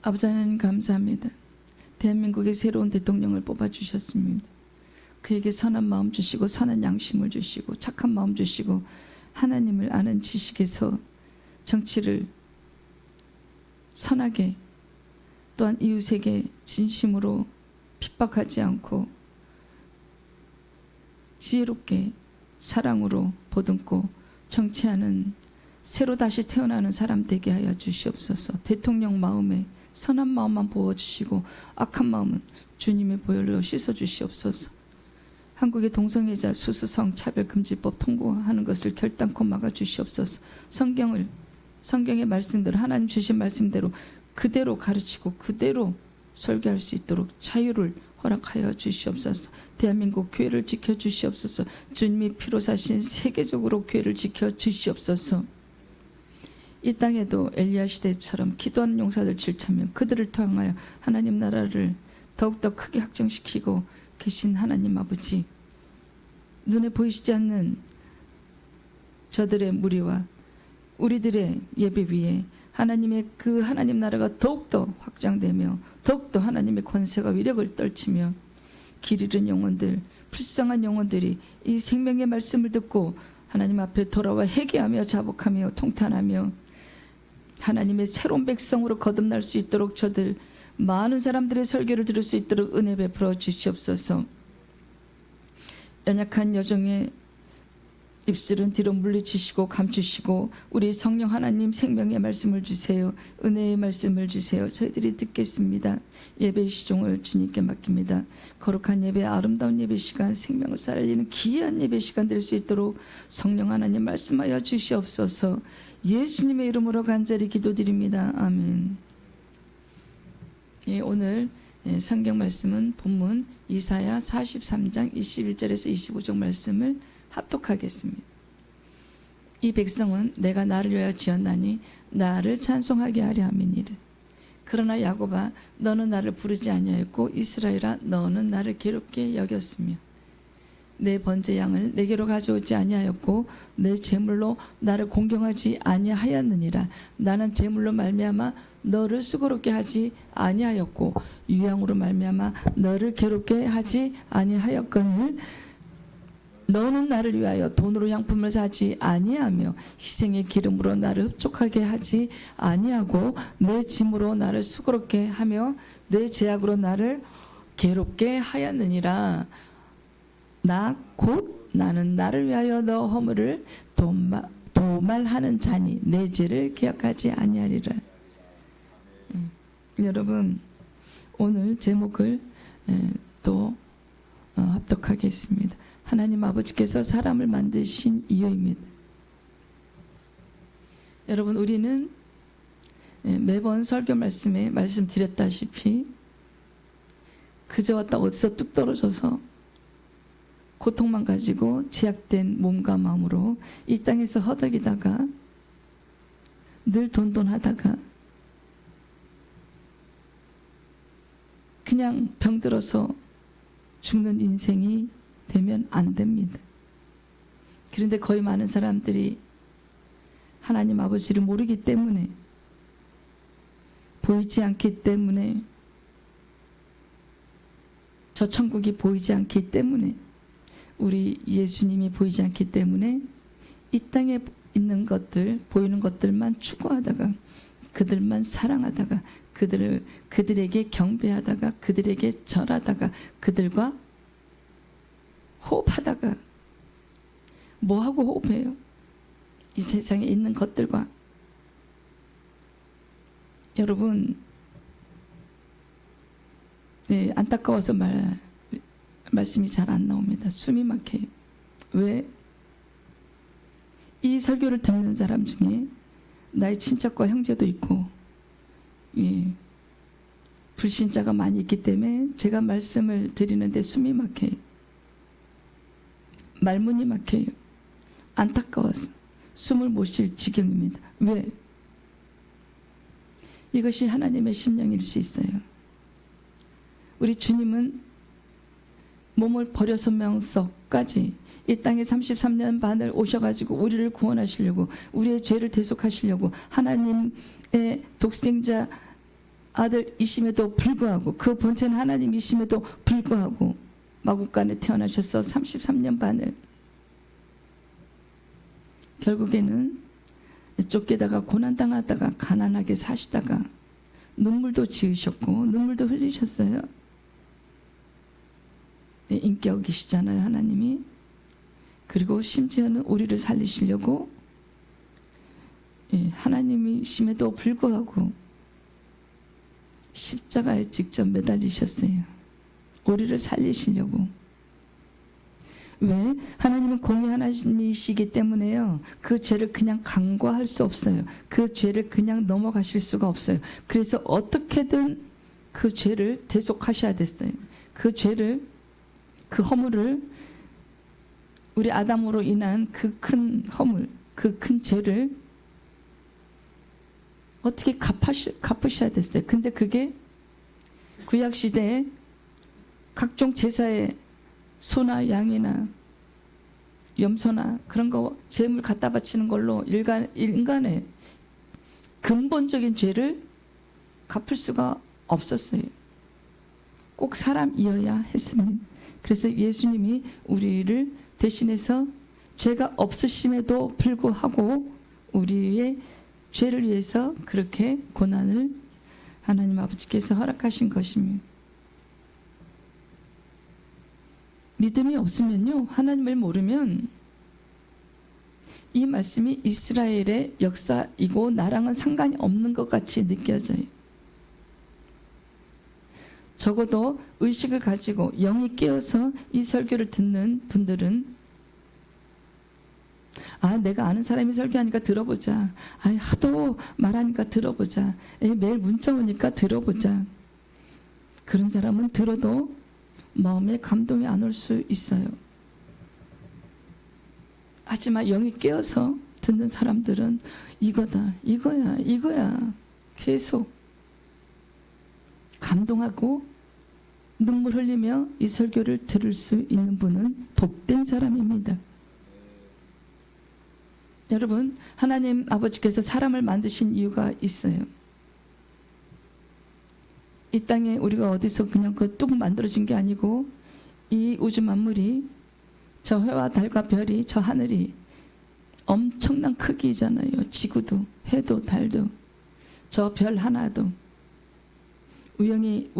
아버지 하나님 감사합니다. 대한민국의 새로운 대통령을 뽑아주셨습니다. 그에게 선한 마음 주시고 선한 양심을 주시고 착한 마음 주시고 하나님을 아는 지식에서 정치를 선하게 또한 이웃에게 진심으로 핍박하지 않고 지혜롭게 사랑으로 보듬고 정치하는 새로 다시 태어나는 사람 되게 하여 주시옵소서. 대통령 마음에 선한 마음만 부어주시고 악한 마음은 주님의 보혈로 씻어주시옵소서. 한국의 동성애자 수수성 차별금지법 통과하는 것을 결단코 막아주시옵소서. 성경의 말씀대로 하나님 주신 말씀대로 그대로 가르치고 그대로 설교할 수 있도록 자유를 허락하여 주시옵소서. 대한민국 교회를 지켜주시옵소서. 주님이 피로 사신 세계적으로 교회를 지켜주시옵소서. 이 땅에도 엘리야 시대처럼 기도하는 용사들 7,000명 그들을 통하여 하나님 나라를 더욱더 크게 확장시키고 계신 하나님 아버지, 눈에 보이시지 않는 저들의 무리와 우리들의 예배 위에 하나님의 그 하나님 나라가 더욱더 확장되며 더욱더 하나님의 권세가 위력을 떨치며 길 잃은 영혼들, 불쌍한 영혼들이 이 생명의 말씀을 듣고 하나님 앞에 돌아와 회개하며 자복하며 통탄하며 하나님의 새로운 백성으로 거듭날 수 있도록 저들 많은 사람들의 설교를 들을 수 있도록 은혜 베풀어 주시옵소서. 연약한 여종의 입술은 뒤로 물리치시고 감추시고 우리 성령 하나님 생명의 말씀을 주세요. 은혜의 말씀을 주세요. 저희들이 듣겠습니다. 예배 시종을 주님께 맡깁니다. 거룩한 예배, 아름다운 예배 시간, 생명을 살리는 귀한 예배 시간 될 수 있도록 성령 하나님 말씀하여 주시옵소서. 예수님의 이름으로 간절히 기도드립니다. 아멘. 오늘 성경 말씀은 본문 이사야 43장 21절에서 25절 말씀을 합독하겠습니다. 이 백성은 내가 나를 위하여 지었나니 나를 찬송하게 하려 함이니라. 그러나 야곱아 너는 나를 부르지 아니하였고 이스라엘아 너는 나를 괴롭게 여겼으며 내 번제 양을 내게로 가져오지 아니하였고 내 제물로 나를 공경하지 아니하였느니라. 나는 제물로 말미암아 너를 수고롭게 하지 아니하였고 유향으로 말미암아 너를 괴롭게 하지 아니하였거늘 너는 나를 위하여 돈으로 향품을 사지 아니하며 희생의 기름으로 나를 흡족하게 하지 아니하고 내 짐으로 나를 수고롭게 하며 내 제약으로 나를 괴롭게 하였느니라. 나 곧 나는 나를 위하여 너 허물을 도말하는 자니 내 죄를 기억하지 아니하리라. 여러분 오늘 제목을 또 합독하겠습니다. 하나님 아버지께서 사람을 만드신 이유입니다. 여러분 우리는 매번 설교 말씀에 말씀드렸다시피 그저 왔다 어디서 뚝 떨어져서 고통만 가지고 제약된 몸과 마음으로 이 땅에서 허덕이다가 늘 돈돈하다가 그냥 병들어서 죽는 인생이 되면 안 됩니다. 그런데 거의 많은 사람들이 하나님 아버지를 모르기 때문에 보이지 않기 때문에 저 천국이 보이지 않기 때문에 우리 예수님이 보이지 않기 때문에 이 땅에 있는 것들 보이는 것들만 추구하다가 그들만 사랑하다가 그들에게 경배하다가 그들에게 절하다가 그들과 호흡하다가 뭐하고 호흡해요? 이 세상에 있는 것들과. 여러분 안타까워서 말씀이 잘 안 나옵니다. 숨이 막혀요. 왜? 이 설교를 듣는 사람 중에 나의 친척과 형제도 있고 불신자가 많이 있기 때문에 제가 말씀을 드리는데 숨이 막혀요. 말문이 막혀요. 안타까워서 숨을 못 쉴 지경입니다. 왜? 이것이 하나님의 심령일 수 있어요. 우리 주님은 몸을 버려서면서까지 이 땅에 33년 반을 오셔가지고 우리를 구원하시려고 우리의 죄를 대속하시려고 하나님의 독생자 아들이심에도 불구하고, 그 본체는 하나님이심에도 불구하고 마국간에 태어나셔서 33년 반을 결국에는 쫓기다가 고난당하다가 가난하게 사시다가 눈물도 지으셨고 눈물도 흘리셨어요. 네, 인격이시잖아요, 하나님이. 그리고 심지어는 우리를 살리시려고 하나님이심에도 불구하고 십자가에 직접 매달리셨어요. 우리를 살리시려고. 왜? 하나님은 공의 하나님이시기 때문에요, 그 죄를 그냥 간과할 수 없어요. 그 죄를 그냥 넘어가실 수가 없어요. 그래서 어떻게든 그 죄를 대속하셔야 됐어요. 그 죄를, 그 허물을, 우리 아담으로 인한 그 큰 허물, 그 큰 죄를 어떻게 갚으셔야 됐어요. 근데 그게 구약시대에 각종 제사에 소나 양이나 염소나 그런 거 제물 갖다 바치는 걸로 인간의 근본적인 죄를 갚을 수가 없었어요. 꼭 사람이어야 했습니다. 그래서 예수님이 우리를 대신해서 죄가 없으심에도 불구하고 우리의 죄를 위해서 그렇게 고난을 하나님 아버지께서 허락하신 것입니다. 믿음이 없으면요, 하나님을 모르면 이 말씀이 이스라엘의 역사이고 나랑은 상관이 없는 것 같이 느껴져요. 적어도 의식을 가지고 영이 깨어서 이 설교를 듣는 분들은 내가 아는 사람이 설교하니까 들어보자. 하도 말하니까 들어보자. 매일 문자 오니까 들어보자. 그런 사람은 들어도 마음에 감동이 안 올 수 있어요. 하지만 영이 깨어서 듣는 사람들은 이거다, 이거야 계속 감동하고 눈물 흘리며 이 설교를 들을 수 있는 분은 복된 사람입니다. 여러분, 하나님 아버지께서 사람을 만드신 이유가 있어요. 이 땅에 우리가 어디서 그냥 뚝 만들어진 게 아니고 이 우주 만물이, 저 해와 달과 별이, 저 하늘이 엄청난 크기잖아요. 지구도, 해도, 달도, 저 별 하나도 우연히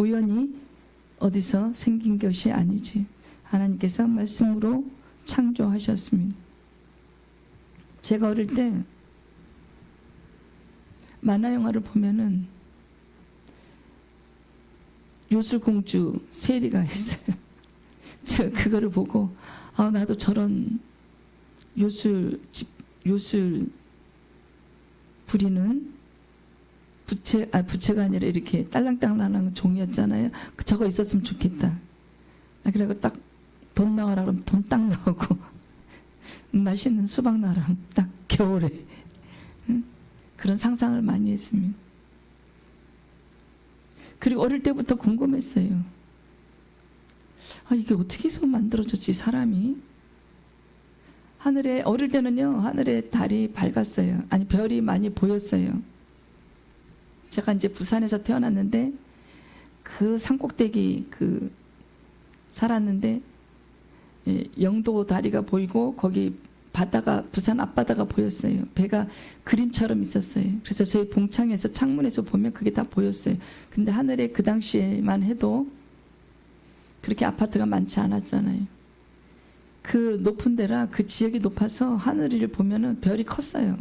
어디서 생긴 것이 아니지. 하나님께서 말씀으로 창조하셨습니다. 제가 어릴 때 만화 영화를 보면은 요술공주 세리가 있어요. 제가 그거를 보고 나도 저런 요술 부리는 부채가 아니라 이렇게 딸랑딸랑한 종이었잖아요. 저거 있었으면 좋겠다. 그리고 딱 돈 나와라 그러면 돈 딱 나오고 맛있는 수박 나랑 딱 겨울에 그런 상상을 많이 했습니다. 그리고 어릴 때부터 궁금했어요. 이게 어떻게 해서 만들어졌지, 사람이? 어릴 때는요, 하늘에 달이 밝았어요. 별이 많이 보였어요. 제가 이제 부산에서 태어났는데 그 산꼭대기 살았는데 영도 다리가 보이고 거기 바다가, 부산 앞바다가 보였어요. 배가 그림처럼 있었어요. 그래서 저희 봉창에서 창문에서 보면 그게 다 보였어요. 근데 하늘에 그 당시에만 해도 그렇게 아파트가 많지 않았잖아요. 그 높은 데라 그 지역이 높아서 하늘을 보면은 별이 컸어요.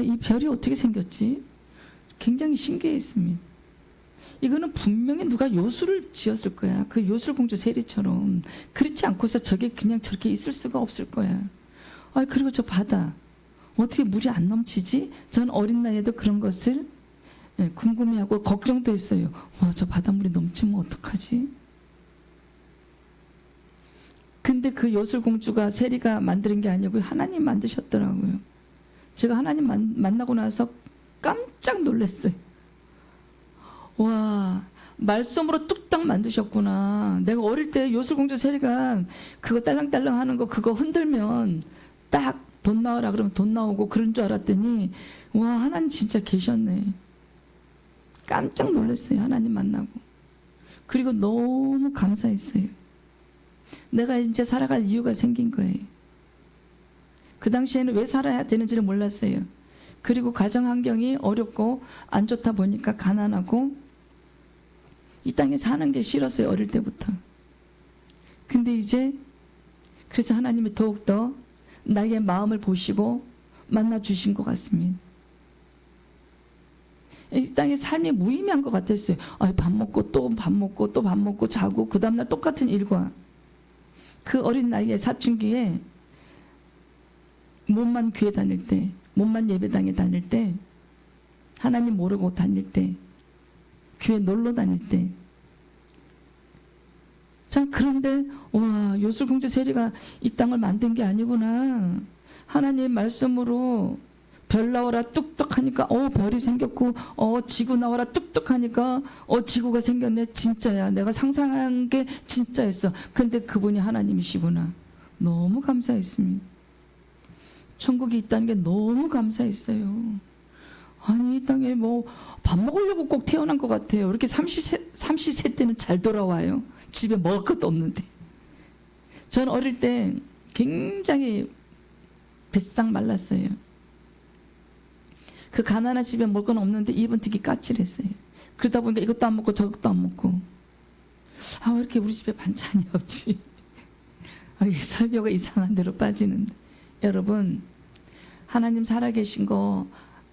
이 별이 어떻게 생겼지? 굉장히 신기했습니다. 이거는 분명히 누가 요술을 지었을 거야. 그 요술공주 세리처럼. 그렇지 않고서 저게 그냥 저렇게 있을 수가 없을 거야. 그리고 저 바다 어떻게 물이 안 넘치지? 전 어린 나이에도 그런 것을 궁금해하고 걱정도 했어요. 저 바닷물이 넘치면 어떡하지? 근데 그 요술공주가 세리가 만드는 게 아니고 하나님 만드셨더라고요. 제가 하나님 만나고 나서 깜짝 놀랐어요. 와, 말씀으로 뚝딱 만드셨구나. 내가 어릴 때 요술공주 세리가 그거 딸랑딸랑 하는 거 그거 흔들면 딱 돈 나와라 그러면 돈 나오고 그런 줄 알았더니 와, 하나님 진짜 계셨네. 깜짝 놀랐어요. 하나님 만나고. 그리고 너무 감사했어요. 내가 이제 살아갈 이유가 생긴 거예요. 그 당시에는 왜 살아야 되는지를 몰랐어요. 그리고 가정 환경이 어렵고 안 좋다 보니까 가난하고 이 땅에 사는 게 싫었어요. 어릴 때부터. 근데 이제 그래서 하나님이 더욱더 나의 마음을 보시고 만나주신 것 같습니다. 이 땅의 삶이 무의미한 것 같았어요. 밥 먹고 또 밥 먹고 또 밥 먹고 자고 그 다음날 똑같은 일과 그 어린 나이에 사춘기에 몸만 교회 다닐 때, 몸만 예배당에 다닐 때, 하나님 모르고 다닐 때, 교회 놀러 다닐 때. 자, 그런데 와, 요술공주 세리가 이 땅을 만든 게 아니구나. 하나님의 말씀으로 별 나와라 뚝뚝 하니까 별이 생겼고 지구 나와라 뚝뚝 하니까 지구가 생겼네. 진짜야. 내가 상상한 게 진짜였어. 근데 그분이 하나님이시구나. 너무 감사했습니다. 천국이 있다는 게 너무 감사했어요. 아니 이 땅에 뭐 밥 먹으려고 꼭 태어난 것 같아요. 이렇게 삼시세 때는 잘 돌아와요. 집에 먹을 것도 없는데. 전 어릴 때 굉장히 뱃상 말랐어요. 그 가난한 집에 먹을 건 없는데 입은 되게 까칠했어요. 그러다 보니까 이것도 안 먹고 저것도 안 먹고. 왜 이렇게 우리 집에 반찬이 없지? 설교가 이상한 데로 빠지는데. 여러분, 하나님 살아계신 거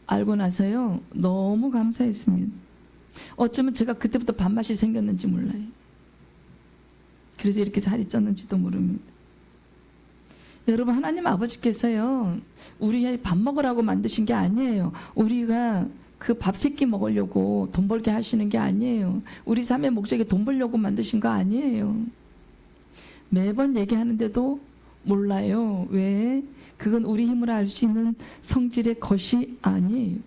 알고 나서요 너무 감사했습니다. 어쩌면 제가 그때부터 밥맛이 생겼는지 몰라요. 그래서 이렇게 살이 쪘는지도 모릅니다. 여러분, 하나님 아버지께서요 우리 밥 먹으라고 만드신 게 아니에요. 우리가 그 밥 세끼 먹으려고 돈 벌게 하시는 게 아니에요. 우리 삶의 목적이 돈 벌려고 만드신 거 아니에요. 매번 얘기하는데도 몰라요. 왜? 그건 우리 힘으로 알 수 있는 성질의 것이 아니에요.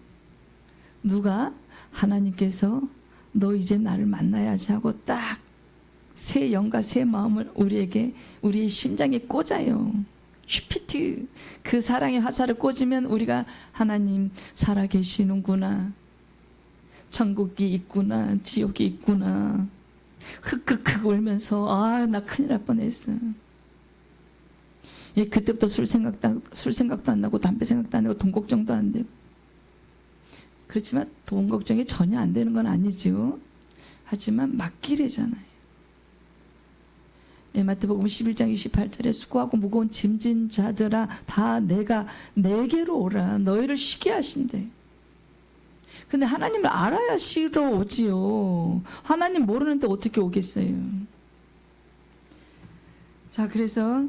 누가? 하나님께서 너 이제 나를 만나야지 하고 딱 새 영과 새 마음을 우리에게, 우리의 심장에 꽂아요. 슈피트, 그 사랑의 화살을 꽂으면 우리가 하나님 살아계시는구나, 천국이 있구나, 지옥이 있구나, 흑흑흑 울면서 나 큰일 날 뻔했어. 그때부터 술 생각도 안 나고 담배 생각도 안 나고 돈 걱정도 안 되고. 그렇지만 돈 걱정이 전혀 안 되는 건 아니죠. 하지만 맞기래잖아요. 마태복음 11장 28절에 수고하고 무거운 짐진 자들아 다 내게로 오라. 너희를 쉬게 하신대. 근데 하나님을 알아야 쉬러 오지요. 하나님 모르는데 어떻게 오겠어요. 자, 그래서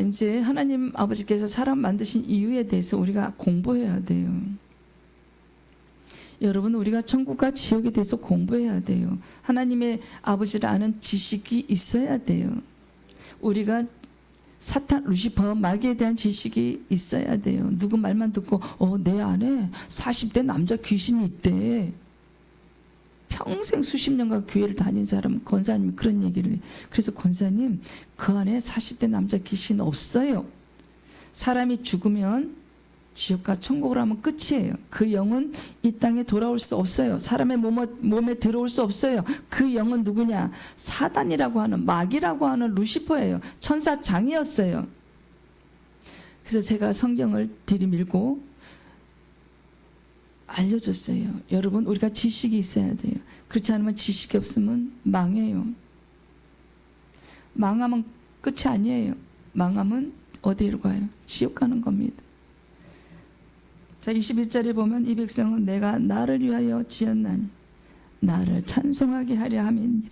이제 하나님 아버지께서 사람 만드신 이유에 대해서 우리가 공부해야 돼요. 여러분, 우리가 천국과 지옥에 대해서 공부해야 돼요. 하나님의 아버지를 아는 지식이 있어야 돼요. 우리가 사탄, 루시퍼, 마귀에 대한 지식이 있어야 돼요. 누구 말만 듣고 내 안에 40대 남자 귀신이 있대. 평생 수십 년간 교회를 다닌 사람, 권사님이 그런 얘기를 해요. 그래서 권사님, 그 안에 40대 남자 귀신 없어요. 사람이 죽으면 지옥과 천국을 하면 끝이에요. 그 영은 이 땅에 돌아올 수 없어요. 사람의 몸에 들어올 수 없어요. 그 영은 누구냐? 사단이라고 하는, 마귀라고 하는 루시퍼예요. 천사장이었어요. 그래서 제가 성경을 들이밀고 알려줬어요. 여러분, 우리가 지식이 있어야 돼요. 그렇지 않으면 지식이 없으면 망해요. 망하면 끝이 아니에요. 망하면 어디로 가요? 지옥 가는 겁니다. 자, 21절에 보면 이 백성은 내가 나를 위하여 지었나니 나를 찬송하게 하려 함이니라.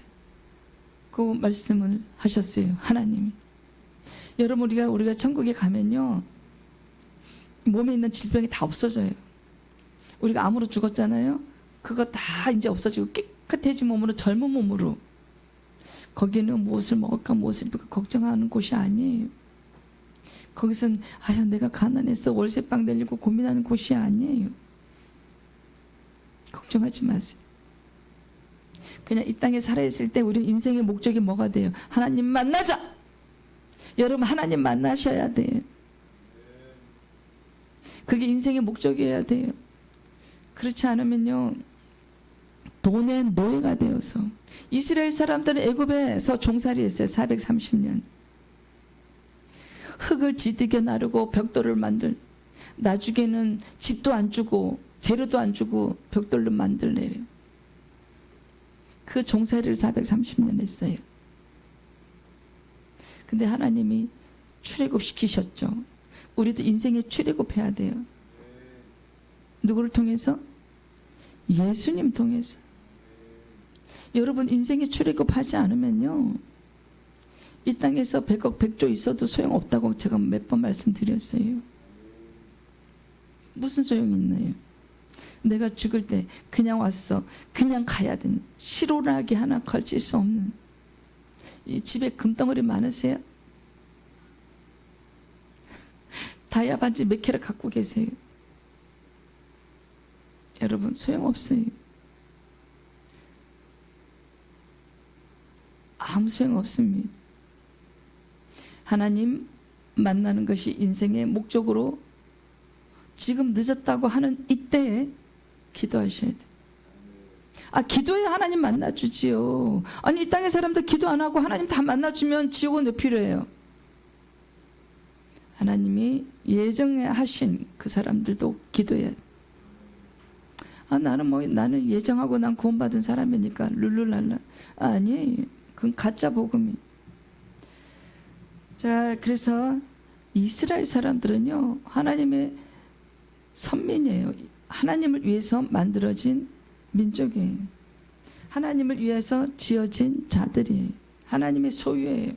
그 말씀을 하셨어요. 하나님이. 여러분, 우리가 천국에 가면요 몸에 있는 질병이 다 없어져요. 우리가 암으로 죽었잖아요. 그거 다 이제 없어지고 깨끗해진 몸으로, 젊은 몸으로. 거기는 무엇을 먹을까 무엇을 입을까 걱정하는 곳이 아니에요. 거기선 내가 가난해서 월세방 내려고 고민하는 곳이 아니에요. 걱정하지 마세요. 그냥 이 땅에 살아있을 때 우리 인생의 목적이 뭐가 돼요? 하나님 만나자. 여러분, 하나님 만나셔야 돼요. 그게 인생의 목적이어야 돼요. 그렇지 않으면요 돈의 노예가 되어서 이스라엘 사람들은 애굽에서 종살이했어요. 430년. 흙을 지득에 나르고 벽돌을 만들, 나중에는 집도 안 주고 재료도 안 주고 벽돌로 만들래요. 그 종살이를 430년 했어요. 근데 하나님이 출애굽시키셨죠. 우리도 인생에 출애굽해야 돼요. 누구를 통해서? 예수님 통해서. 여러분 인생에 출애굽하지 않으면요, 이 땅에서 100억 100조 있어도 소용없다고 제가 몇 번 말씀드렸어요. 무슨 소용이 있나요? 내가 죽을 때 그냥 왔어, 그냥 가야 되는, 실오라기 하나 걸칠 수 없는, 이 집에 금덩어리 많으세요? 다이아 반지 몇 개를 갖고 계세요? 여러분 소용없어요. 아무 소용없습니다. 하나님 만나는 것이 인생의 목적으로 지금 늦었다고 하는 이때에 기도하셔야 돼요. 기도해야 하나님 만나주지요. 아니 이 땅의 사람들 기도 안 하고 하나님 다 만나주면 지옥은 왜 필요해요? 하나님이 예정에 하신 그 사람들도 기도해야 돼요. 나는 예정하고 난 구원받은 사람이니까 룰루랄라. 아니에요. 그건 가짜 복음이. 자, 그래서 이스라엘 사람들은요, 하나님의 선민이에요. 하나님을 위해서 만들어진 민족이에요. 하나님을 위해서 지어진 자들이에요. 하나님의 소유예요.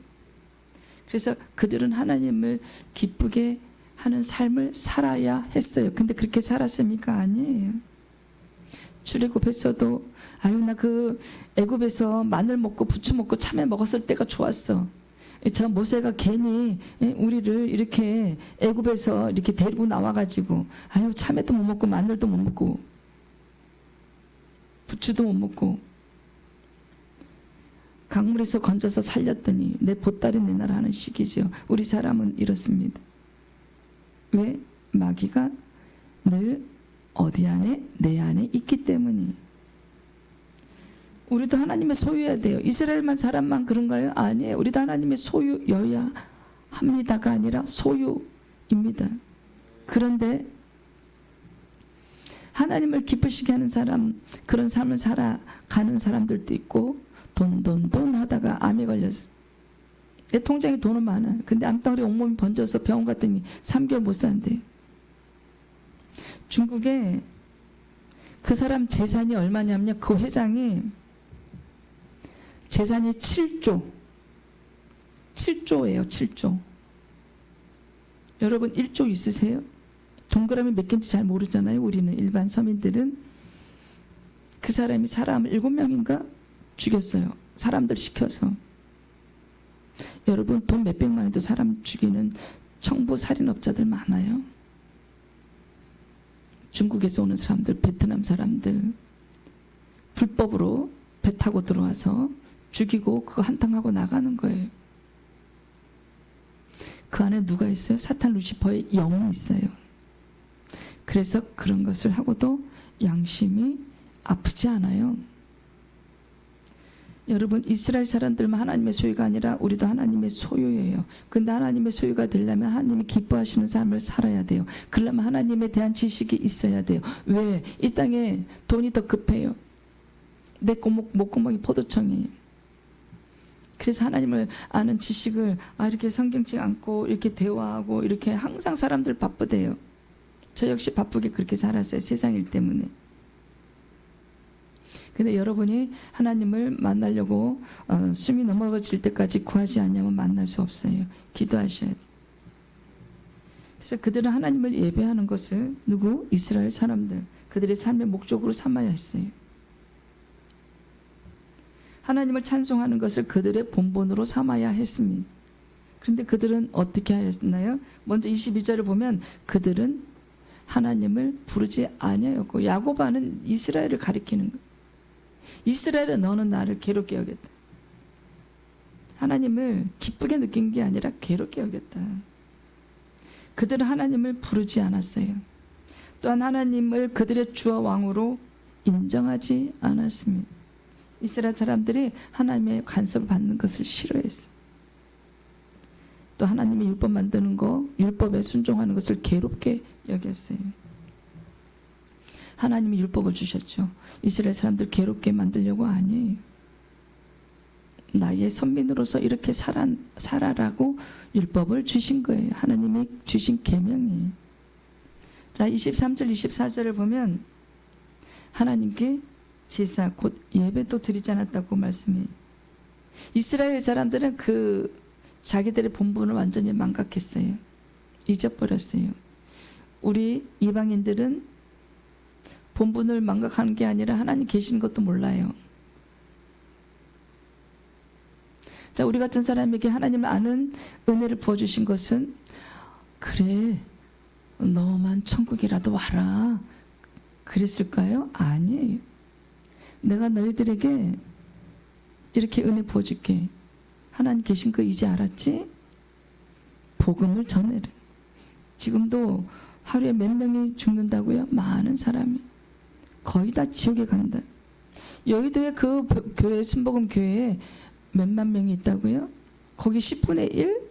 그래서 그들은 하나님을 기쁘게 하는 삶을 살아야 했어요. 근데 그렇게 살았습니까? 아니에요. 출애굽했어도 나 그 애굽에서 마늘 먹고 부추 먹고 참외 먹었을 때가 좋았어. 저 모세가 괜히 우리를 이렇게 애굽에서 이렇게 데리고 나와가지고 참외도 못 먹고 마늘도 못 먹고 부추도 못 먹고 강물에서 건져서 살렸더니 내 보따리 내놔라 하는 식이죠. 우리 사람은 이렇습니다. 왜? 마귀가 늘 어디 안에? 내 안에 있기 때문이. 우리도 하나님의 소유여야 돼요. 이스라엘만 사람만 그런가요? 아니에요. 우리도 하나님의 소유여야 합니다가 아니라 소유입니다. 그런데 하나님을 기쁘시게 하는 사람, 그런 삶을 살아가는 사람들도 있고, 돈 하다가 암에 걸렸어. 내 통장에 돈은 많아요. 근데 암덩어리 온몸이 번져서 병원 갔더니 3개월 못 산대요. 중국에 그 사람 재산이 얼마냐면요, 그 회장이 재산이 7조예요. 7조. 여러분 1조 있으세요? 동그라미 몇 개인지 잘 모르잖아요. 우리는 일반 서민들은. 그 사람이 사람을 7명인가 죽였어요. 사람들 시켜서. 여러분 돈 몇백만 원도 사람 죽이는 청부 살인업자들 많아요. 중국에서 오는 사람들, 베트남 사람들 불법으로 배 타고 들어와서 죽이고 그거 한탕하고 나가는 거예요. 그 안에 누가 있어요? 사탄 루시퍼의 영이 있어요. 그래서 그런 것을 하고도 양심이 아프지 않아요. 여러분 이스라엘 사람들만 하나님의 소유가 아니라 우리도 하나님의 소유예요. 근데 하나님의 소유가 되려면 하나님이 기뻐하시는 삶을 살아야 돼요. 그러려면 하나님에 대한 지식이 있어야 돼요. 왜? 이 땅에 돈이 더 급해요. 내 목구멍이 포도청이에요. 그래서 하나님을 아는 지식을 이렇게 성경책 읽고 이렇게 대화하고 이렇게 항상 사람들 바쁘대요. 저 역시 바쁘게 그렇게 살았어요. 세상 일 때문에. 근데 여러분이 하나님을 만나려고 숨이 넘어질 때까지 구하지 않으면 만날 수 없어요. 기도하셔야 돼요. 그래서 그들은 하나님을 예배하는 것을 누구? 이스라엘 사람들. 그들의 삶의 목적으로 삼아야 했어요. 하나님을 찬송하는 것을 그들의 본분으로 삼아야 했습니다. 그런데 그들은 어떻게 하였나요? 먼저 22절을 보면 그들은 하나님을 부르지 아니하였고, 야고바는 이스라엘을 가리키는 거예요. 이스라엘은 너는 나를 괴롭게 여겼다. 하나님을 기쁘게 느낀 게 아니라 괴롭게 여겼다. 그들은 하나님을 부르지 않았어요. 또한 하나님을 그들의 주와 왕으로 인정하지 않았습니다. 이스라엘 사람들이 하나님의 간섭을 받는 것을 싫어했어요. 또 하나님의 율법 만드는 거, 율법에 순종하는 것을 괴롭게 여겼어요. 하나님이 율법을 주셨죠. 이스라엘 사람들 괴롭게 만들려고 아니에요. 나의 선민으로서 이렇게 살아라고 율법을 주신 거예요. 하나님이 주신 계명이에요. 자, 23절 24절을 보면 하나님께 제사 곧 예배도 드리지 않았다고 말씀해요. 이스라엘 사람들은 자기들의 본분을 완전히 망각했어요. 잊어버렸어요. 우리 이방인들은 본분을 망각하는 게 아니라 하나님 계신 것도 몰라요. 자, 우리 같은 사람에게 하나님을 아는 은혜를 부어주신 것은, 그래 너만 천국이라도 와라 그랬을까요? 아니에요. 내가 너희들에게 이렇게 은혜 부어줄게. 하나님 계신 거 이제 알았지? 복음을 전해라. 지금도 하루에 몇 명이 죽는다고요? 많은 사람이. 거의 다 지옥에 간다. 여의도에 그 교회, 순복음 교회에 몇만 명이 있다고요? 거기 10분의 1?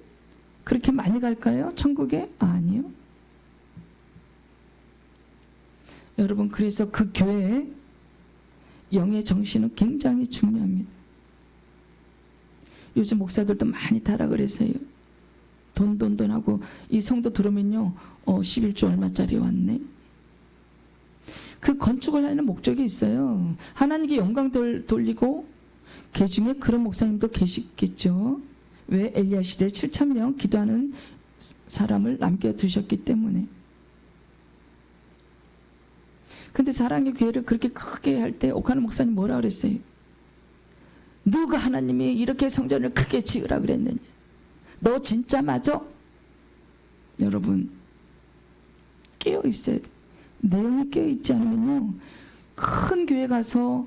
그렇게 많이 갈까요? 천국에? 아니요. 여러분, 그래서 그 교회의 영의 정신은 굉장히 중요합니다. 요즘 목사들도 많이 타락을 해서요. 돈 하고, 이 성도 들어오면요, 11조 얼마짜리 왔네. 그 건축을 하는 목적이 있어요. 하나님께 영광 돌리고, 그 중에 그런 목사님도 계시겠죠. 왜? 엘리야 시대에 7,000명 기도하는 사람을 남겨두셨기 때문에. 근데 사랑의 교회를 그렇게 크게 할 때 옥하는 목사님 뭐라 그랬어요? 누가 하나님이 이렇게 성전을 크게 지으라 그랬느냐? 너 진짜 맞아? 여러분, 깨어 있어야 돼. 내용이 깨어 있지 않으면요, 큰 교회 가서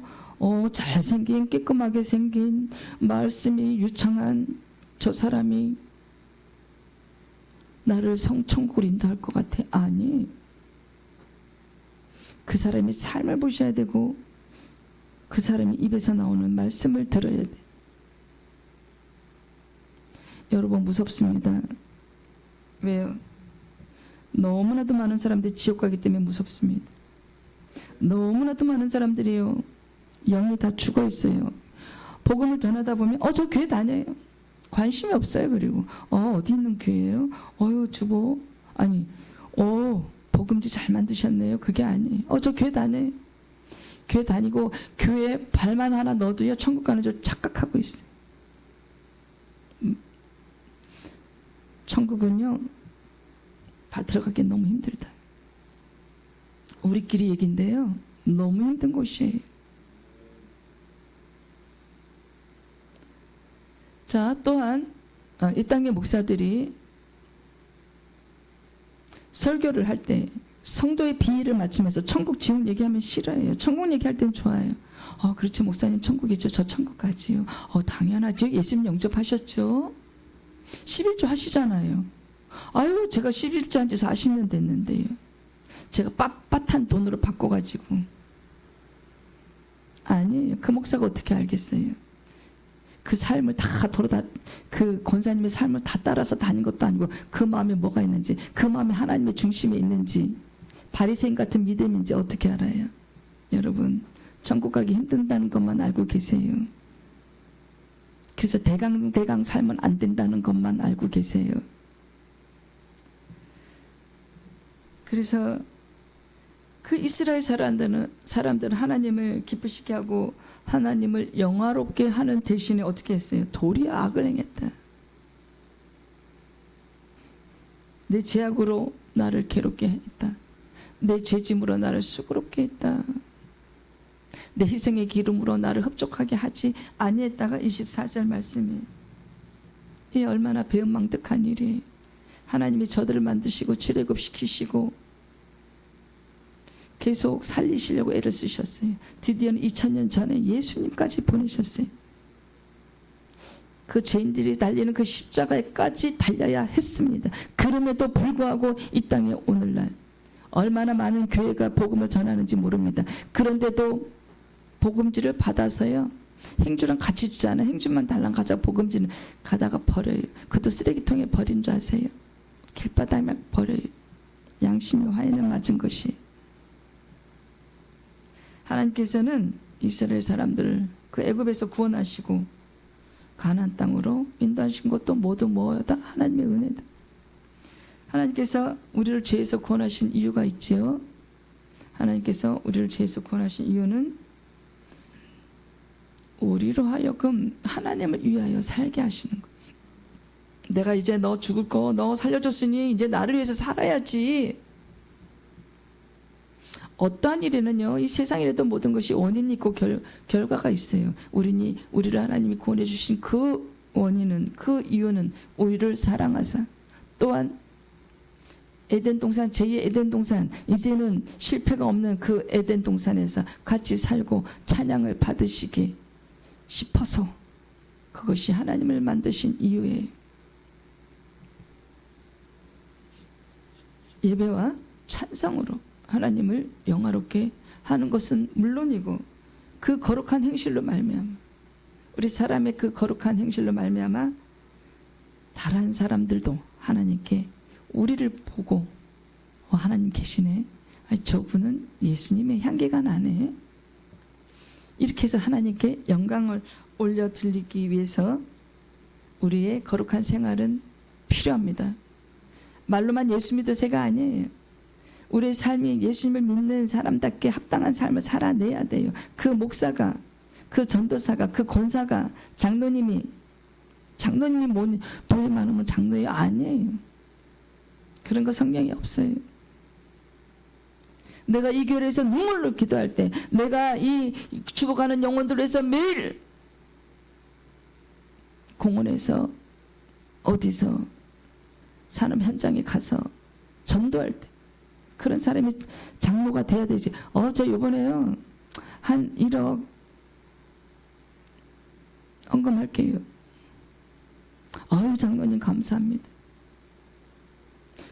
잘생긴, 깨끗하게 생긴, 말씀이 유창한 저 사람이 나를 성천국으로 인도할 것 같아? 아니, 그 사람이 삶을 보셔야 되고, 그 사람이 입에서 나오는 말씀을 들어야 돼. 여러분, 무섭습니다. 왜요? 너무나도 많은 사람들이 지옥 가기 때문에 무섭습니다. 너무나도 많은 사람들이요, 영이 다 죽어 있어요. 복음을 전하다 보면 저 교회 다녀요. 관심이 없어요. 그리고 어디 있는 교회예요? 주보. 아니, 복음지 잘 만드셨네요. 그게 아니에요. 저 교회 다녀요. 교회 다니고 교회 발만 하나 넣어도요, 천국 가는 줄 착각하고 있어요. 천국은요, 들어가기 너무 힘들다. 우리끼리 얘기인데요, 너무 힘든 곳이에요. 자, 또한 이 땅의 목사들이 설교를 할 때 성도의 비위를 맞추면서 천국 지옥 얘기하면 싫어해요. 천국 얘기할 땐 좋아요. 그렇죠, 목사님 천국이죠. 저 천국 가지요. 당연하죠. 예수님 영접하셨죠. 11조 하시잖아요. 아유, 제가 11조 한 지 40년 됐는데요. 제가 빳빳한 돈으로 바꿔가지고. 아니에요. 그 목사가 어떻게 알겠어요. 그 삶을 다 그 권사님의 삶을 다 따라서 다닌 것도 아니고, 그 마음에 뭐가 있는지, 그 마음에 하나님의 중심에 있는지, 바리새인 같은 믿음인지 어떻게 알아요? 여러분, 천국 가기 힘든다는 것만 알고 계세요. 그래서 대강 살면 안 된다는 것만 알고 계세요. 그래서 그 이스라엘 사람들은 하나님을 기쁘시게 하고 하나님을 영화롭게 하는 대신에 어떻게 했어요? 도리어 악을 행했다. 내 죄악으로 나를 괴롭게 했다. 내 죄짐으로 나를 수고롭게 했다. 내 희생의 기름으로 나를 흡족하게 하지 아니했다가 24절 말씀이에요. 이 얼마나 배은망덕한 일이에요. 하나님이 저들을 만드시고 출애굽시키시고 계속 살리시려고 애를 쓰셨어요. 드디어는 2000년 전에 예수님까지 보내셨어요. 그 죄인들이 달리는 그 십자가에까지 달려야 했습니다. 그럼에도 불구하고 이 땅에 오늘날 얼마나 많은 교회가 복음을 전하는지 모릅니다. 그런데도 복음지를 받아서요, 행주랑 같이 주지 않아. 행주만 달랑 가자. 복음지는 가다가 버려요. 그것도 쓰레기통에 버린 줄 아세요? 길바닥에 막 버려요. 양심의 화에는 맞은 것이. 하나님께서는 이스라엘 사람들을 그 애굽에서 구원하시고 가나안 땅으로 인도하신 것도 모두 뭐다? 하나님의 은혜다. 하나님께서 우리를 죄에서 구원하신 이유가 있지요. 하나님께서 우리를 죄에서 구원하신 이유는 우리로 하여금 하나님을 위하여 살게 하시는 거예요. 내가 이제 너 죽을 거 너 살려줬으니 이제 나를 위해서 살아야지. 어떠한 일에는요, 이 세상이라도 모든 것이 원인이 있고 결과가 있어요. 우리를 하나님이 구원해 주신 그 원인은, 그 이유는 우리를 사랑하사, 또한 에덴 동산, 제2의 에덴 동산, 이제는 실패가 없는 그 에덴 동산에서 같이 살고 찬양을 받으시기 싶어서, 그것이 하나님을 만드신 이유예요. 예배와 찬성으로 하나님을 영화롭게 하는 것은 물론이고, 그 거룩한 행실로 말미암아, 우리 사람의 그 거룩한 행실로 말미암아 다른 사람들도 하나님께 우리를 보고 하나님 계시네, 저분은 예수님의 향기가 나네, 이렇게 해서 하나님께 영광을 올려 드리기 위해서 우리의 거룩한 생활은 필요합니다. 말로만 예수 믿으세가 아니에요. 우리의 삶이 예수님을 믿는 사람답게 합당한 삶을 살아내야 돼요. 그 목사가, 그 전도사가, 그 권사가, 장로님이 뭐 돈이 많으면 장로예요? 아니에요. 그런 거 성경에 없어요. 내가 이 교회에서 눈물로 기도할 때, 내가 이 죽어가는 영혼들을 위해서 매일 공원에서 어디서 산업 현장에 가서 전도할 때, 그런 사람이 장로가 돼야 되지. 저 요번에요 한 1억 헌금할게요. 장로님 감사합니다.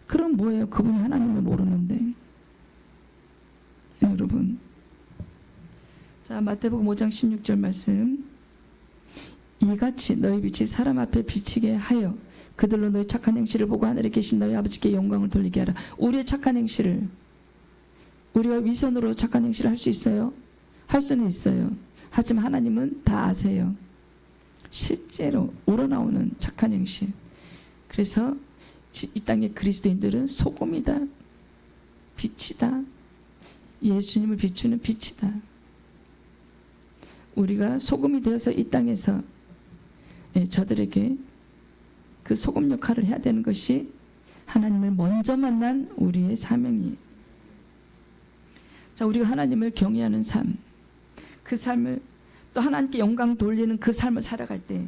그럼 뭐예요? 그분이 하나님을 모르는데. 여러분, 자, 마태복음 5장 16절 말씀. 이같이 너희 빛이 사람 앞에 비치게 하여 그들로 너희 착한 행실을 보고 하늘에 계신 너희 아버지께 영광을 돌리게 하라. 우리의 착한 행실을, 우리가 위선으로 착한 행실을 할 수 있어요? 할 수는 있어요. 하지만 하나님은 다 아세요. 실제로 우러나오는 착한 행실. 그래서 이 땅의 그리스도인들은 소금이다, 빛이다, 예수님을 비추는 빛이다. 우리가 소금이 되어서 이 땅에서 저들에게 그 소금 역할을 해야 되는 것이 하나님을 먼저 만난 우리의 사명이에요. 자, 우리가 하나님을 경외하는 삶, 그 삶을 또 하나님께 영광 돌리는 그 삶을 살아갈 때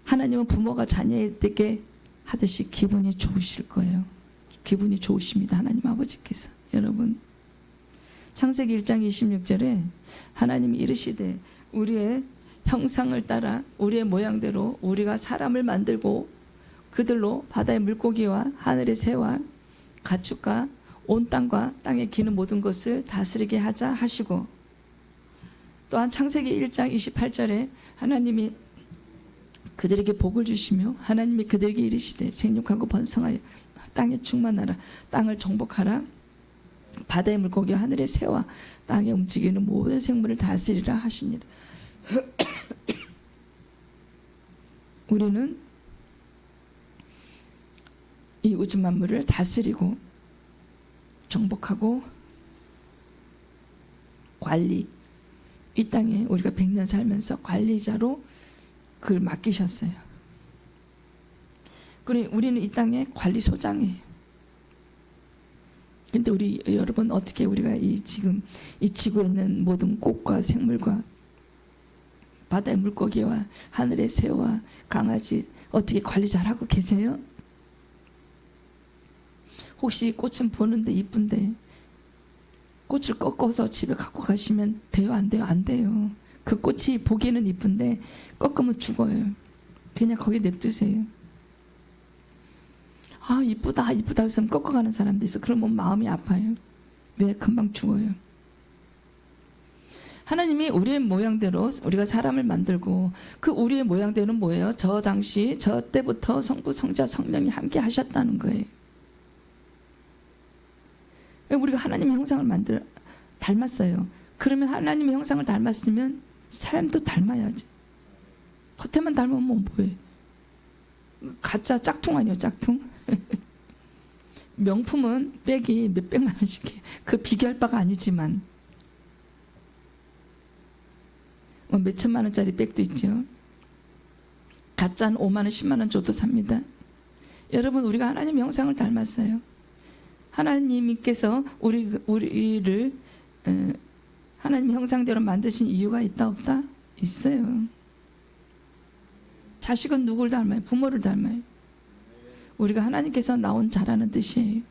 하나님은 부모가 자녀에게 하듯이 기분이 좋으실 거예요. 기분이 좋으십니다. 하나님 아버지께서. 여러분, 창세기 1장 26절에 하나님이 이르시되 우리의 형상을 따라 우리의 모양대로 우리가 사람을 만들고 그들로 바다의 물고기와 하늘의 새와 가축과 온 땅과 땅에 기는 모든 것을 다스리게 하자 하시고, 또한 창세기 1장 28절에 하나님이 그들에게 복을 주시며 하나님이 그들에게 이르시되 생육하고 번성하여 땅에 충만하라, 땅을 정복하라, 바다의 물고기와 하늘의 새와 땅에 움직이는 모든 생물을 다스리라 하시니라. 우리는 이 우주 만물을 다스리고 정복하고 관리, 이 땅에 우리가 100년 살면서 관리자로 그걸 맡기셨어요. 그리고 우리는 이 땅의 관리소장이에요. 근데 우리 여러분, 어떻게 우리가 지금 이 지구에 있는 모든 꽃과 생물과 바다의 물고기와 하늘의 새와 강아지 어떻게 관리 잘하고 계세요? 혹시 꽃은 보는데 이쁜데 꽃을 꺾어서 집에 갖고 가시면 돼요? 안 돼요? 안 돼요. 그 꽃이 보기에는 이쁜데 꺾으면 죽어요. 그냥 거기 냅두세요. 이쁘다 이쁘다 해서 꺾어가는 사람도 있어. 그러면 마음이 아파요. 왜? 금방 죽어요. 하나님이 우리의 모양대로 우리가 사람을 만들고 그 우리의 모양대로는 뭐예요? 저 당시 저 때부터 성부 성자 성령이 함께 하셨다는 거예요. 우리가 하나님의 형상을 닮았어요. 그러면 하나님의 형상을 닮았으면 삶도 닮아야지. 겉에만 닮으면 뭐해? 가짜 짝퉁 아니에요, 짝퉁? 명품은 백이 몇백만 원씩 해. 그 비교할 바가 아니지만 몇천만 원짜리 백도 있죠. 가짜는 5만 원, 10만 원 줘도 삽니다. 여러분, 우리가 하나님 형상을 닮았어요. 하나님께서 우리를 하나님 형상대로 만드신 이유가 있다 없다? 있어요. 자식은 누구를 닮아요? 부모를 닮아요. 우리가 하나님께서 나온 자라는 뜻이에요.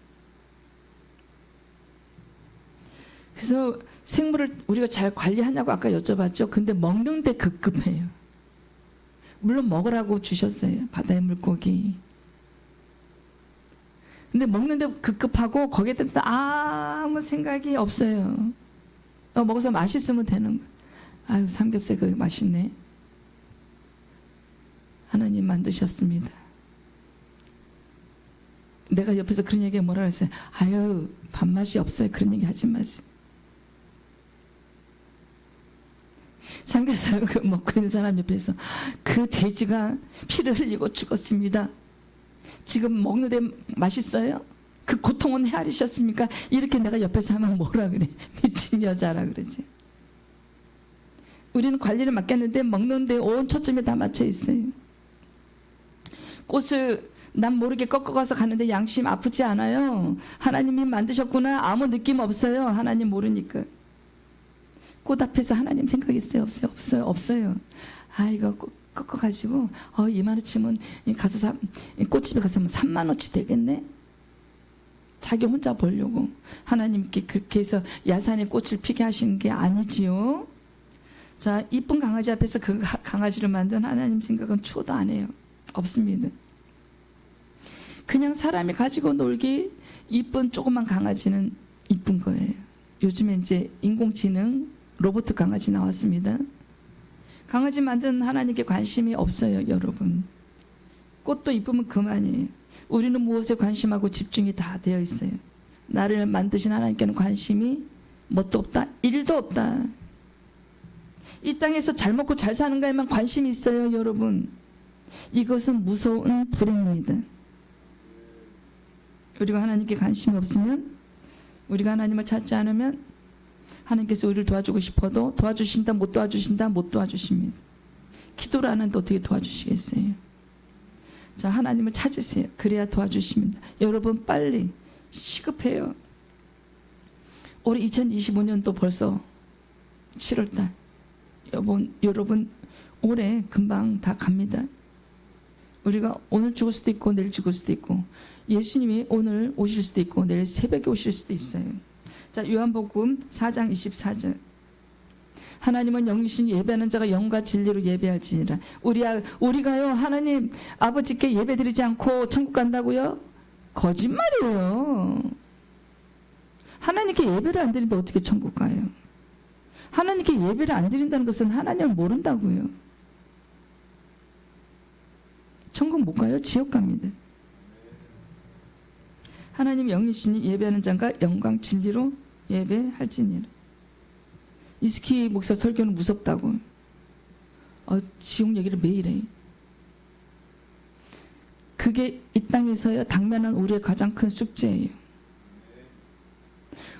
그래서 생물을 우리가 잘 관리하냐고 아까 여쭤봤죠. 근데 먹는데 급급해요. 물론 먹으라고 주셨어요. 바다의 물고기. 근데 먹는데 급급하고 거기에 대해서 아무 생각이 없어요. 먹어서 맛있으면 되는 거예요. 아유, 삼겹살 그거 맛있네. 하나님 만드셨습니다. 내가 옆에서 그런 얘기 뭐라 그랬어요? 아유, 밥맛이 없어요. 그런 얘기 하지 마세요. 삼겹살 먹고 있는 사람 옆에서 그 돼지가 피를 흘리고 죽었습니다. 지금 먹는데 맛있어요? 그 고통은 헤아리셨습니까? 이렇게 내가 옆에서 하면 뭐라 그래? 미친 여자라 그러지. 우리는 관리를 맡겼는데 먹는데 온 초점이 다 맞춰 있어요. 꽃을 난 모르게 꺾어가서 가는데 양심 아프지 않아요? 하나님이 만드셨구나. 아무 느낌 없어요. 하나님 모르니까. 꽃 앞에서 하나님 생각 있어요? 없어요? 없어요. 아, 이거 꺾어가지고 2만 원치면 가서 꽃집에 가서 3만 원치 되겠네. 자기 혼자 벌려고. 하나님께 그렇게 해서 야산에 꽃을 피게 하시는 게 아니지요. 자, 이쁜 강아지 앞에서 그 강아지를 만든 하나님 생각은 추호도 안 해요. 없습니다. 그냥 사람이 가지고 놀기 이쁜 조그만 강아지는 이쁜 거예요. 요즘에 이제 인공지능 로봇 강아지 나왔습니다. 강아지 만든 하나님께 관심이 없어요, 여러분. 꽃도 이쁘면 그만이에요. 우리는 무엇에 관심하고 집중이 다 되어 있어요. 나를 만드신 하나님께는 관심이 뭣도 없다? 1도 없다. 이 땅에서 잘 먹고 잘 사는 거에만 관심이 있어요, 여러분. 이것은 무서운 불행입니다. 우리가 하나님께 관심이 없으면, 우리가 하나님을 찾지 않으면 하나님께서 우리를 도와주고 싶어도 도와주신다, 못 도와주신다, 못 도와주십니다. 기도를 안 하는데 어떻게 도와주시겠어요? 자, 하나님을 찾으세요. 그래야 도와주십니다. 여러분, 빨리. 시급해요. 올해 2025년도 벌써 7월달. 여러분 올해 금방 다 갑니다. 우리가 오늘 죽을 수도 있고 내일 죽을 수도 있고, 예수님이 오늘 오실 수도 있고 내일 새벽에 오실 수도 있어요. 자, 요한복음 4장 24절. 하나님은 영이신 예배하는 자가 영과 진리로 예배할지니라. 우리가요, 하나님 아버지께 예배드리지 않고 천국 간다고요? 거짓말이에요. 하나님께 예배를 안 드리는데 어떻게 천국 가요? 하나님께 예배를 안 드린다는 것은 하나님을 모른다고요. 천국 못 가요? 지옥 갑니다. 하나님 영이시니 예배하는 자가 영광 진리로 예배할지니라. 이스키 목사 설교는 무섭다고. 지옥 얘기를 매일 해. 그게 이 땅에서야 당면한 우리의 가장 큰 숙제예요.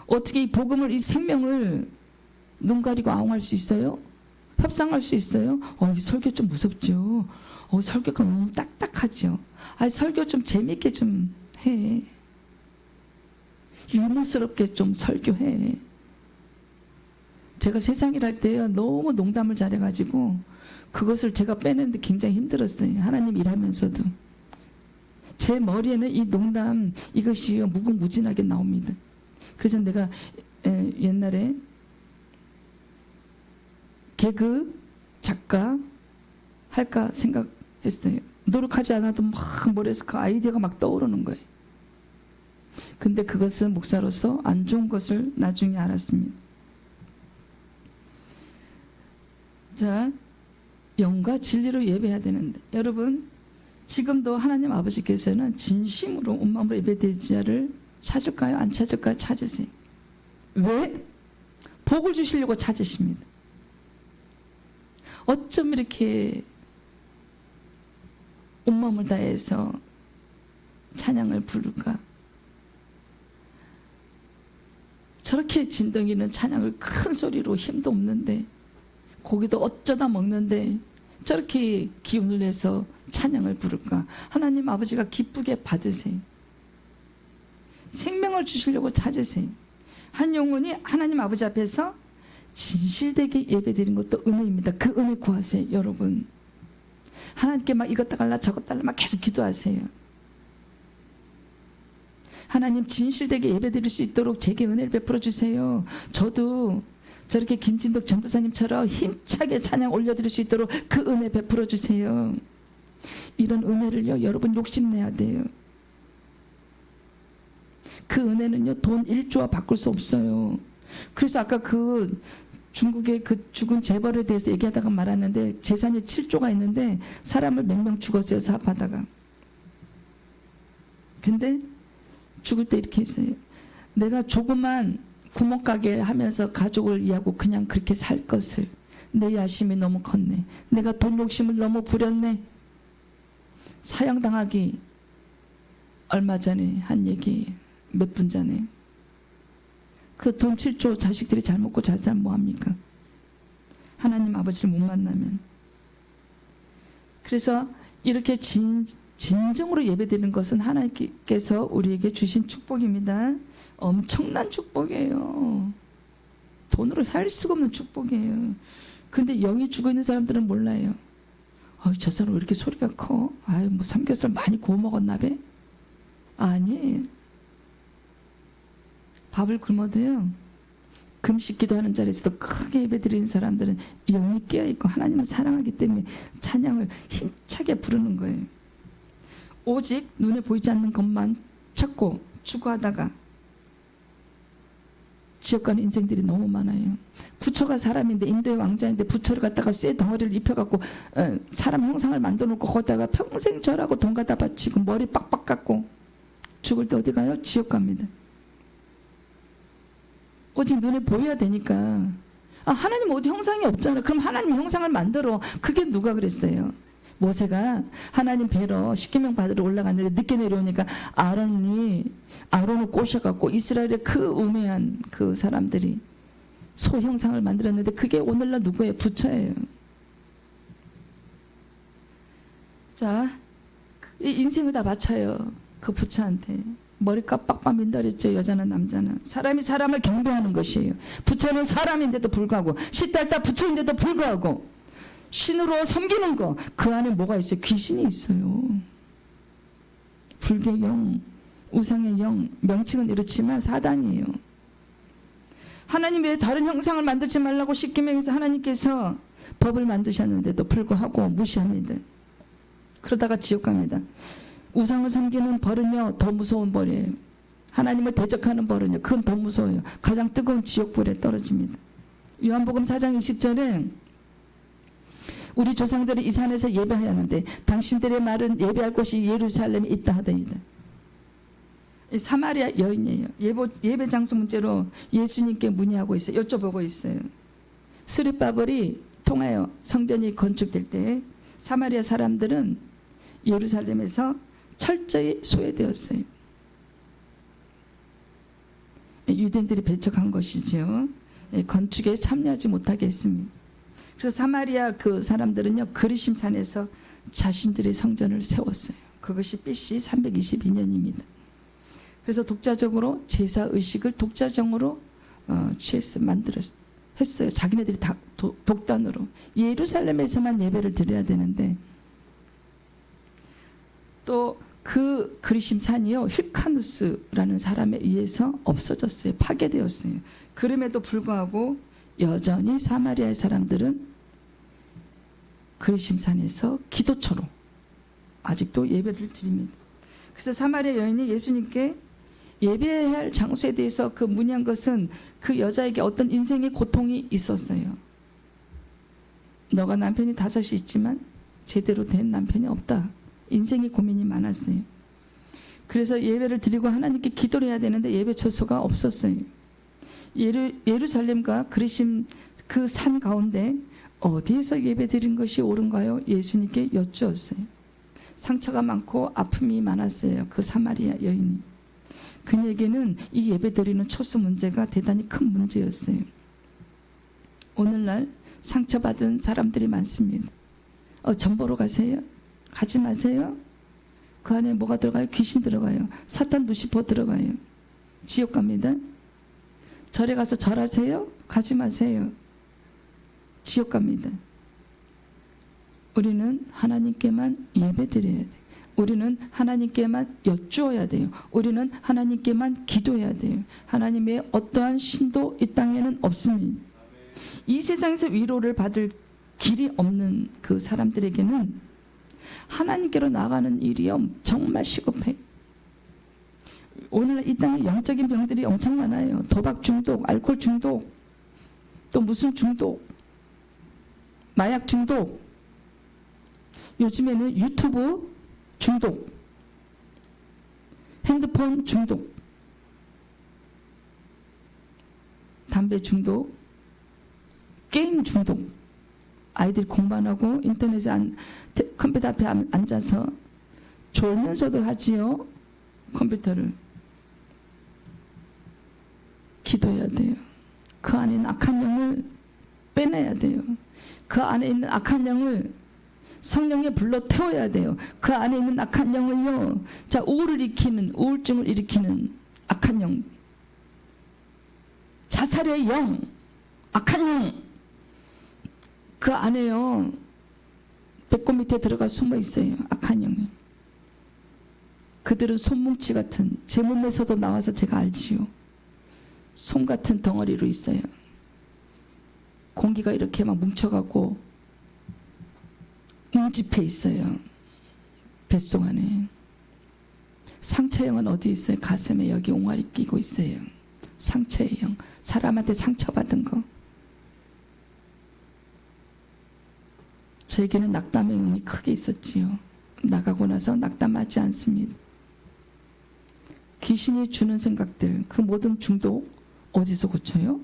어떻게 이 복음을, 이 생명을 눈 가리고 아웅할 수 있어요? 협상할 수 있어요? 이 설교 좀 무섭죠. 설교가 너무 딱딱하죠. 설교 좀 재밌게 좀 해. 유머스럽게 좀 설교해. 제가 세상 일할 때요, 너무 농담을 잘해가지고 그것을 제가 빼내는데 굉장히 힘들었어요. 하나님 일하면서도. 제 머리에는 이 농담, 이것이 무궁무진하게 나옵니다. 그래서 내가 옛날에 개그 작가 할까 생각했어요. 노력하지 않아도 막 머리에서 그 아이디어가 막 떠오르는 거예요. 근데 그것은 목사로서 안 좋은 것을 나중에 알았습니다. 자, 영과 진리로 예배해야 되는데, 여러분 지금도 하나님 아버지께서는 진심으로 온 마음으로 예배드리는 자를 찾을까요? 안 찾을까요? 찾으세요. 왜? 복을 주시려고 찾으십니다. 어쩜 이렇게 온마음을 다해서 찬양을 부를까? 저렇게 진덩이는 찬양을 큰 소리로 힘도 없는데, 고기도 어쩌다 먹는데 저렇게 기운을 내서 찬양을 부를까? 하나님 아버지가 기쁘게 받으세요. 생명을 주시려고 찾으세요. 한 영혼이 하나님 아버지 앞에서 진실되게 예배드리는 것도 은혜입니다. 그 은혜 구하세요. 여러분 하나님께 막 이것 달라 저것 달라 막 계속 기도하세요. 하나님 진실되게 예배드릴 수 있도록 제게 은혜를 베풀어 주세요. 저도 저렇게 김진덕 전도사님처럼 힘차게 찬양 올려드릴 수 있도록 그 은혜 베풀어 주세요. 이런 은혜를요 여러분 욕심내야 돼요. 그 은혜는요 돈 1조와 바꿀 수 없어요. 그래서 아까 그 중국의 그 죽은 재벌에 대해서 얘기하다가 말았는데, 재산이 7조가 있는데 사람을 몇 명 죽었어요, 사업하다가. 근데 죽을 때 이렇게 했어요. 내가 조그만 구멍가게 하면서 가족을 이해하고 그냥 그렇게 살 것을, 내 야심이 너무 컸네. 내가 돈 욕심을 너무 부렸네. 사형당하기 얼마 전에 한 얘기, 몇 분 전에. 그 돈 7조 자식들이 잘 먹고 잘 살면 뭐합니까? 하나님 아버지를 못 만나면. 그래서 이렇게 진정으로 예배드리는 것은 하나님께서 우리에게 주신 축복입니다. 엄청난 축복이에요. 돈으로 할 수가 없는 축복이에요. 근데 영이 죽어있는 사람들은 몰라요. 저 사람 왜 이렇게 소리가 커? 아유, 뭐 삼겹살 많이 구워 먹었나 봐? 아니에요. 밥을 굶어도요 금식 기도하는 자리에서도 크게 예배드리는 사람들은 영이 깨어있고 하나님을 사랑하기 때문에 찬양을 힘차게 부르는 거예요. 오직 눈에 보이지 않는 것만 찾고 추구하다가 지옥가는 인생들이 너무 많아요. 부처가 사람인데, 인도의 왕자인데 부처를 갖다가 쇠 덩어리를 입혀갖고 사람 형상을 만들어 놓고 거기다가 평생 절하고 돈 갖다 바치고 머리 빡빡 깎고 죽을 때 어디 가요? 지옥 갑니다. 오직 눈에 보여야 되니까. 하나님 어디 형상이 없잖아. 그럼 하나님 형상을 만들어. 그게 누가 그랬어요? 모세가 하나님 뵈러 십계명 받으러 올라갔는데 늦게 내려오니까 아론을 꼬셔갖고 이스라엘의 그 우매한 그 사람들이 소 형상을 만들었는데, 그게 오늘날 누구예요? 부처예요. 자, 이 인생을 다 바쳐요 그 부처한테. 머리값 빡빡 민다랬죠. 여자는 남자는. 사람이 사람을 경배하는 것이에요. 부처는 사람인데도 불구하고, 시달다 부처인데도 불구하고 신으로 섬기는 거, 그 안에 뭐가 있어요? 귀신이 있어요. 불교의 영, 우상의 영, 명칭은 이렇지만 사단이에요. 하나님 왜 다른 형상을 만들지 말라고 십계명에서 하나님께서 법을 만드셨는데도 불구하고 무시합니다. 그러다가 지옥 갑니다. 우상을 섬기는 벌은요 더 무서운 벌이에요. 하나님을 대적하는 벌은요, 그건 더 무서워요. 가장 뜨거운 지옥불에 떨어집니다. 요한복음 4장 20절에 우리 조상들이 이 산에서 예배하였는데 당신들의 말은 예배할 곳이 예루살렘에 있다 하더이다. 사마리아 여인이에요. 예배 장소 문제로 예수님께 문의하고 있어요. 여쭤보고 있어요. 스룹바벨이 통하여 성전이 건축될 때 사마리아 사람들은 예루살렘에서 철저히 소외되었어요. 유대인들이 배척한 것이죠. 건축에 참여하지 못하게 했습니다. 그래서 사마리아 그 사람들은요 그리심산에서 자신들의 성전을 세웠어요. 그것이 BC 322년입니다. 그래서 독자적으로 제사의식을 독자적으로 했어요. 자기네들이 다 독단으로. 예루살렘에서만 예배를 드려야 되는데, 또 그 그리심산이요 힐카누스라는 사람에 의해서 없어졌어요. 파괴되었어요. 그럼에도 불구하고 여전히 사마리아의 사람들은 그리심산에서 기도처로 아직도 예배를 드립니다. 그래서 사마리아 여인이 예수님께 예배해야 할 장소에 대해서 그 문의한 것은 그 여자에게 어떤 인생의 고통이 있었어요. 너가 남편이 5이 있지만 제대로 된 남편이 없다. 인생의 고민이 많았어요. 그래서 예배를 드리고 하나님께 기도를 해야 되는데 예배 처소가 없었어요. 예루살렘과 그리심 그 산 가운데 어디에서 예배 드린 것이 옳은가요? 예수님께 여쭈었어요. 상처가 많고 아픔이 많았어요. 그 사마리아 여인이. 그에게는 이 예배 드리는 초소 문제가 대단히 큰 문제였어요. 오늘날 상처받은 사람들이 많습니다. 전 보러 가세요? 가지 마세요. 그 안에 뭐가 들어가요? 귀신 들어가요. 사탄 루시퍼 들어가요. 지옥 갑니다. 절에 가서 절하세요? 가지 마세요. 지옥 갑니다. 우리는 하나님께만 예배드려야 돼요. 우리는 하나님께만 여쭈어야 돼요. 우리는 하나님께만 기도해야 돼요. 하나님의 어떠한 신도 이 땅에는 없습니다. 이 세상에서 위로를 받을 길이 없는 그 사람들에게는 하나님께로 나가는 일이 정말 시급해요. 오늘 이 땅에 영적인 병들이 엄청 많아요. 도박 중독, 알코올 중독, 또 무슨 중독, 마약 중독, 요즘에는 유튜브 중독, 핸드폰 중독, 담배 중독, 게임 중독. 아이들이 공부 안 하고 인터넷에 컴퓨터 앞에 앉아서 졸면서도 하지요. 컴퓨터를. 기도해야 돼요. 그 안에 있는 악한 영을 빼내야 돼요. 그 안에 있는 악한 영을 성령에 불러 태워야 돼요. 그 안에 있는 악한 영을요. 자, 우울증을 일으키는 악한 영, 자살의 영, 악한 영, 그 안에요. 배꼽 밑에 들어가 숨어 있어요. 악한 영이. 그들은 솜뭉치 같은, 제 몸에서도 나와서 제가 알지요. 솜 같은 덩어리로 있어요. 공기가 이렇게 막 뭉쳐가고 응집해 있어요. 뱃속 안에. 상처형은 어디 있어요? 가슴에 여기 옹알이 끼고 있어요. 상처의 형. 사람한테 상처받은 거. 저에게는 낙담의 의미 크게 있었지요. 나가고 나서 낙담하지 않습니다. 귀신이 주는 생각들, 그 모든 중독 어디서 고쳐요?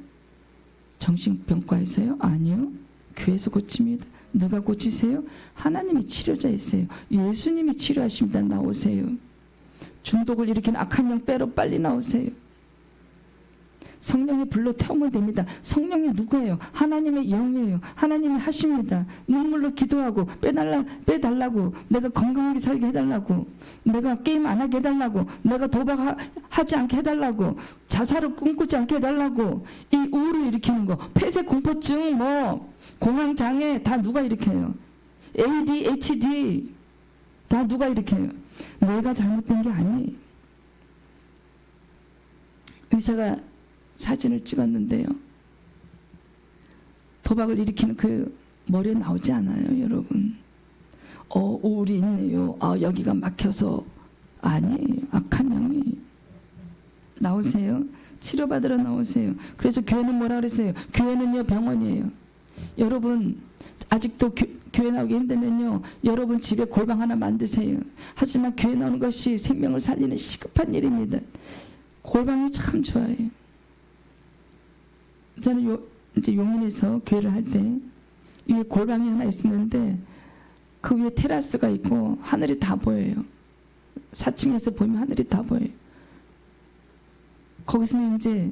정신병과에서요? 아니요. 교회에서 고칩니다. 누가 고치세요? 하나님이 치료자이세요. 예수님이 치료하십니다. 나오세요. 중독을 일으키는 악한 영 빼러 빨리 나오세요. 성령이 불러 태우면 됩니다. 성령이 누구예요? 하나님의 영이에요. 하나님이 하십니다. 눈물로 기도하고 빼달라고, 내가 건강하게 살게 해달라고, 내가 게임 안 하게 해달라고, 내가 도박하지 않게 해달라고, 자살을 꿈꾸지 않게 해달라고. 이 우울을 일으키는 거, 폐쇄공포증, 공황장애 다 누가 일으켜요? ADHD 다 누가 일으켜요? 내가 잘못된 게 아니에요. 의사가 사진을 찍었는데요. 도박을 일으키는 그 머리에 나오지 않아요, 여러분. 우울이 있네요. 여기가 막혀서. 아니, 악한 영이. 나오세요. 치료받으러 나오세요. 그래서 교회는 뭐라 그랬어요? 교회는요, 병원이에요. 여러분, 아직도 교회 나오기 힘들면요, 여러분 집에 골방 하나 만드세요. 하지만 교회 나오는 것이 생명을 살리는 시급한 일입니다. 골방이 참 좋아요. 저는 이제 용인에서 교회를 할 때 위에 골방이 하나 있었는데 그 위에 테라스가 있고 하늘이 다 보여요. 4층에서 보면 하늘이 다 보여요. 거기서는 이제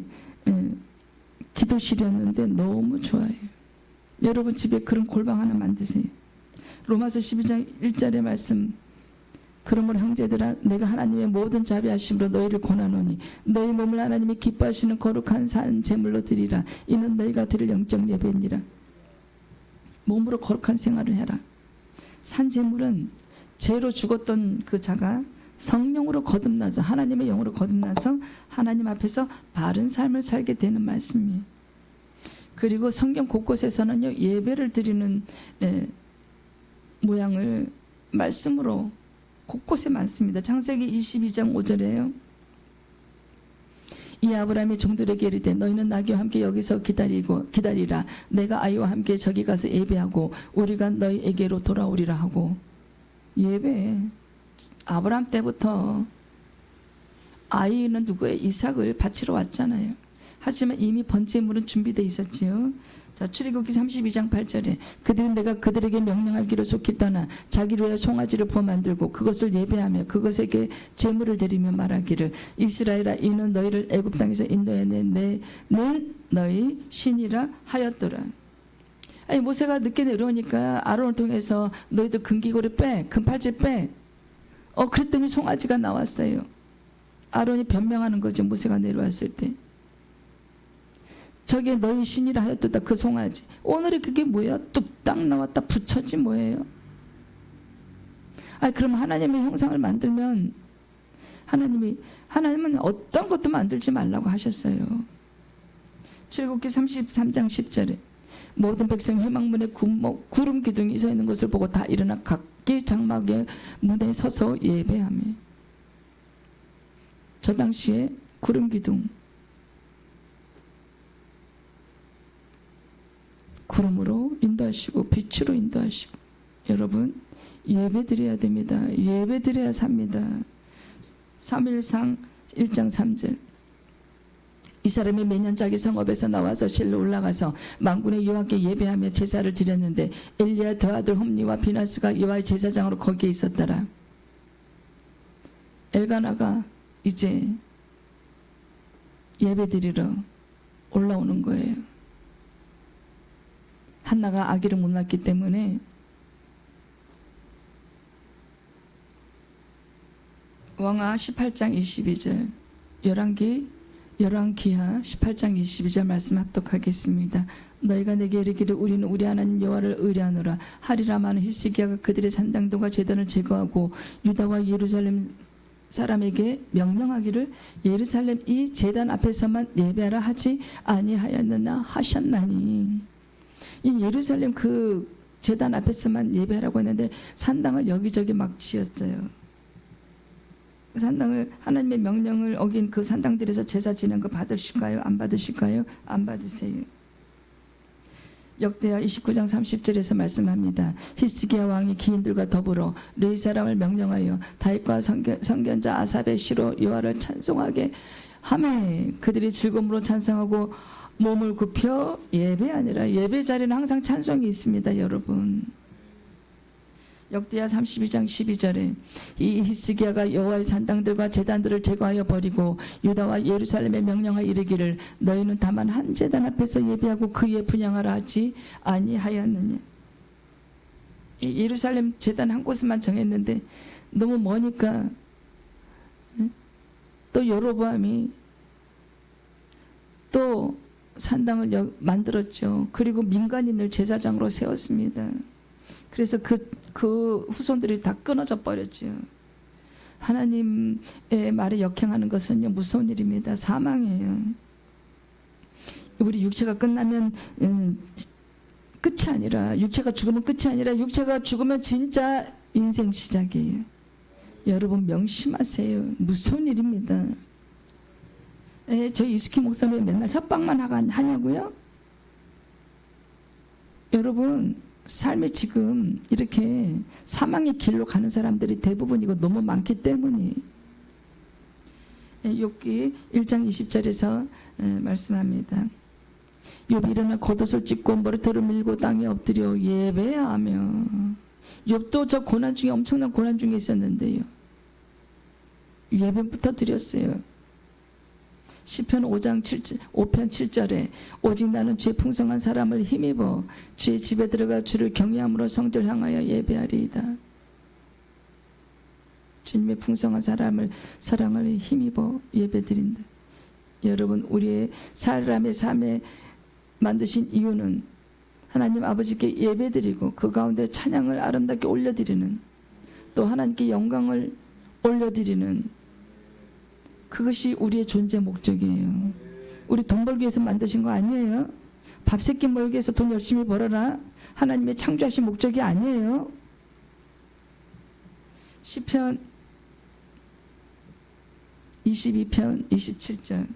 기도실이었는데 너무 좋아요. 여러분 집에 그런 골방 하나 만드세요. 로마서 12장 1절의 말씀, 그러므로 형제들아 내가 하나님의 모든 자비하심으로 너희를 권하노니 너희 몸을 하나님이 기뻐하시는 거룩한 산 제물로 드리라. 이는 너희가 드릴 영적 예배니라. 몸으로 거룩한 생활을 해라. 산 제물은 죄로 죽었던 그 자가 성령으로 거듭나서 하나님의 영으로 거듭나서 하나님 앞에서 바른 삶을 살게 되는 말씀이에요. 그리고 성경 곳곳에서는요, 예배를 드리는 모양을 말씀으로 곳곳에 많습니다. 창세기 22장 5절에요. 이 아브라함이 종들에게 이르되 너희는 나귀와 함께 여기서 기다리라. 내가 아이와 함께 저기 가서 예배하고 우리가 너희에게로 돌아오리라 하고. 예배. 아브라함 때부터 아이는 누구의 이삭을 바치러 왔잖아요. 하지만 이미 번제물은 준비되어 있었지요. 자, 출애굽기 32장 8절에 그들은 내가 그들에게 명령할 길을 속히 떠나 자기를 위하여 송아지를 부어 만들고 그것을 예배하며 그것에게 제물을 드리며 말하기를 이스라엘아 이는 너희를 애굽 땅에서 인도해낸 내는 너희 신이라 하였더라. 아니 모세가 늦게 내려오니까 아론을 통해서 너희들 금기고리 빼, 금팔찌 빼. 그랬더니 송아지가 나왔어요. 아론이 변명하는 거죠. 모세가 내려왔을 때. 저게 너희 신이라 하였도다. 그 송아지. 오늘이 그게 뭐야? 뚝딱 나왔다 붙였지 뭐예요? 그럼 하나님의 형상을 만들면 하나님은 어떤 것도 만들지 말라고 하셨어요. 출애굽기 33장 10절에 모든 백성이 회막문에 구름 기둥이 서 있는 것을 보고 다 일어나 각기 장막의 문에 서서 예배하며. 저 당시에 구름 기둥 구름으로 인도하시고 빛으로 인도하시고. 여러분 예배드려야 됩니다. 예배드려야 삽니다. 3일상 1장 3절 이 사람이 매년 자기 성읍에서 나와서 실로 올라가서 만군의 여호와께 예배하며 제사를 드렸는데 엘리야 더 아들 홈리와 비나스가 여호와의 제사장으로 거기에 있었더라. 엘가나가 이제 예배드리러 올라오는 거예요. 한나가 아기를 못 낳기 때문에 왕하 18장 22절 열왕기하 18장 22절 말씀 합독하겠습니다. 너희가 내게 이르기를 우리는 우리 하나님 여호와를 의뢰하노라 하리라 마는 히스기야가 그들의 산당들과 제단을 제거하고 유다와 예루살렘 사람에게 명령하기를 예루살렘 이 제단 앞에서만 예배하라 하지 아니하였느냐 하셨나니. 이 예루살렘 그 제단 앞에서만 예배하라고 했는데 산당을 여기저기 막 지었어요. 산당을 하나님의 명령을 어긴 그 산당들에서 제사 지낸 거 받으실까요? 안 받으실까요? 안 받으세요. 역대하 29장 30절에서 말씀합니다. 히스기야 왕이 기인들과 더불어 르이 사람을 명령하여 다윗과 선견자 아삽의 시로 여호와를 찬송하게 하매 그들이 즐거움으로 찬송하고 몸을 굽혀 예배하니라. 예배 자리는 항상 찬송이 있습니다. 여러분 역대하 32장 12절에 이 히스기야가 여호와의 산당들과 제단들을 제거하여 버리고 유다와 예루살렘에 명령하여 이르기를 너희는 다만 한 제단 앞에서 예배하고 그에 분향하라 하지 아니하였느냐. 예루살렘 제단 한 곳만 정했는데 너무 머니까 또 여로보암이 또 산당을 만들었죠. 그리고 민간인을 제사장으로 세웠습니다. 그래서 그 후손들이 다 끊어져 버렸죠. 하나님의 말에 역행하는 것은요 무서운 일입니다. 사망이에요. 우리 육체가 끝나면 끝이 아니라 육체가 죽으면 끝이 아니라 육체가 죽으면 진짜 인생 시작이에요. 여러분 명심하세요. 무서운 일입니다. 저희 이수키 목사님 맨날 협박만 하냐고요? 여러분 삶이 지금 이렇게 사망의 길로 가는 사람들이 대부분이고 너무 많기 때문이. 욥기 1장 20절에서 말씀합니다. 욥이 일어나 겉옷을 찢고 머리털을 밀고 땅에 엎드려 예배하며. 욥도 저 고난 중에 엄청난 고난 중에 있었는데요 예배부터 드렸어요. 시편 5편 7절에 오직 나는 주의 풍성한 사람을 힘입어 주의 집에 들어가 주를 경외함으로 성들 향하여 예배하리이다. 주님의 풍성한 사람을 사랑을 힘입어 예배드린다. 여러분 우리의 사람의 삶에 만드신 이유는 하나님 아버지께 예배드리고 그 가운데 찬양을 아름답게 올려드리는, 또 하나님께 영광을 올려드리는, 그것이 우리의 존재 목적이에요. 우리 돈 벌기 위해서 만드신 거 아니에요. 밥 세끼 벌기 위해서 돈 열심히 벌어라. 하나님의 창조하신 목적이 아니에요. 시편 22편 27절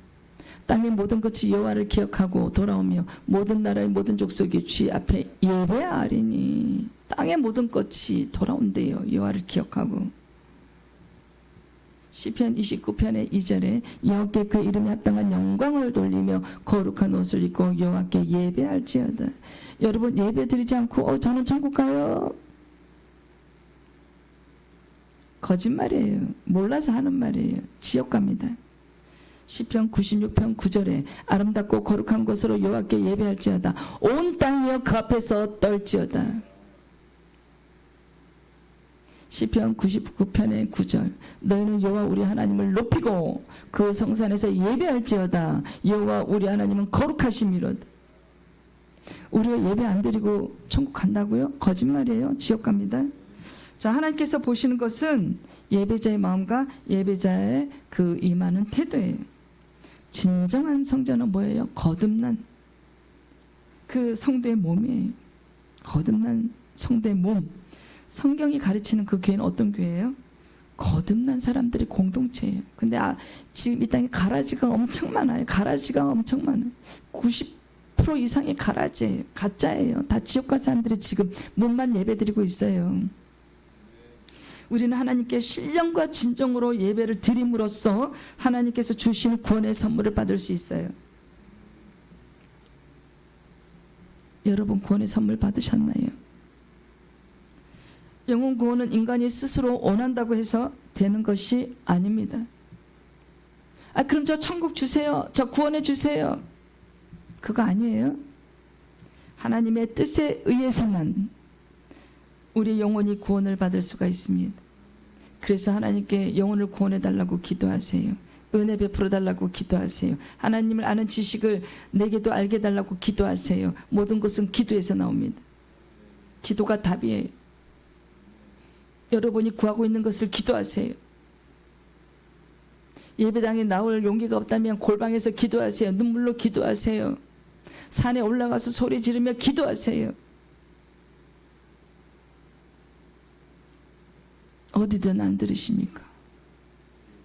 땅의 모든 것이 여호와를 기억하고 돌아오며 모든 나라의 모든 족속이 주의 앞에 예배하리니. 땅의 모든 것이 돌아온대요. 여호와를 기억하고. 시편 29편의 2절에 여호와께 그 이름에 합당한 영광을 돌리며 거룩한 옷을 입고 여호와께 예배할지어다. 여러분, 예배 드리지 않고 저는 천국 가요. 거짓말이에요. 몰라서 하는 말이에요. 지옥 갑니다. 시편 96편 9절에 아름답고 거룩한 곳으로 여호와께 예배할지어다. 온 땅이여 그 앞에서 떨지어다. 시편 99편의 9절 너희는 여호와 우리 하나님을 높이고 그 성산에서 예배할지어다. 여호와 우리 하나님은 거룩하심이로다. 우리가 예배 안 드리고 천국 간다고요? 거짓말이에요. 지옥 갑니다. 자, 하나님께서 보시는 것은 예배자의 마음과 예배자의 그 임하는 태도예요. 진정한 성전은 뭐예요? 거듭난 그 성도의 몸이에요. 거듭난 성도의 몸. 성경이 가르치는 그 교회는 어떤 교회예요? 거듭난 사람들의 공동체예요. 근데 지금 이 땅에 가라지가 엄청 많아요. 가라지가 엄청 많아요. 90% 이상이 가라지예요. 가짜예요. 다 지옥 갈 사람들이 지금 몸만 예배드리고 있어요. 우리는 하나님께 신령과 진정으로 예배를 드림으로써 하나님께서 주시는 구원의 선물을 받을 수 있어요. 여러분, 구원의 선물 받으셨나요? 영혼 구원은 인간이 스스로 원한다고 해서 되는 것이 아닙니다. 그럼 저 천국 주세요. 저 구원해 주세요. 그거 아니에요. 하나님의 뜻에 의해서만 우리 영혼이 구원을 받을 수가 있습니다. 그래서 하나님께 영혼을 구원해 달라고 기도하세요. 은혜 베풀어 달라고 기도하세요. 하나님을 아는 지식을 내게도 알게 달라고 기도하세요. 모든 것은 기도에서 나옵니다. 기도가 답이에요. 여러분이 구하고 있는 것을 기도하세요. 예배당에 나올 용기가 없다면 골방에서 기도하세요. 눈물로 기도하세요. 산에 올라가서 소리 지르며 기도하세요. 어디든 안 들으십니까?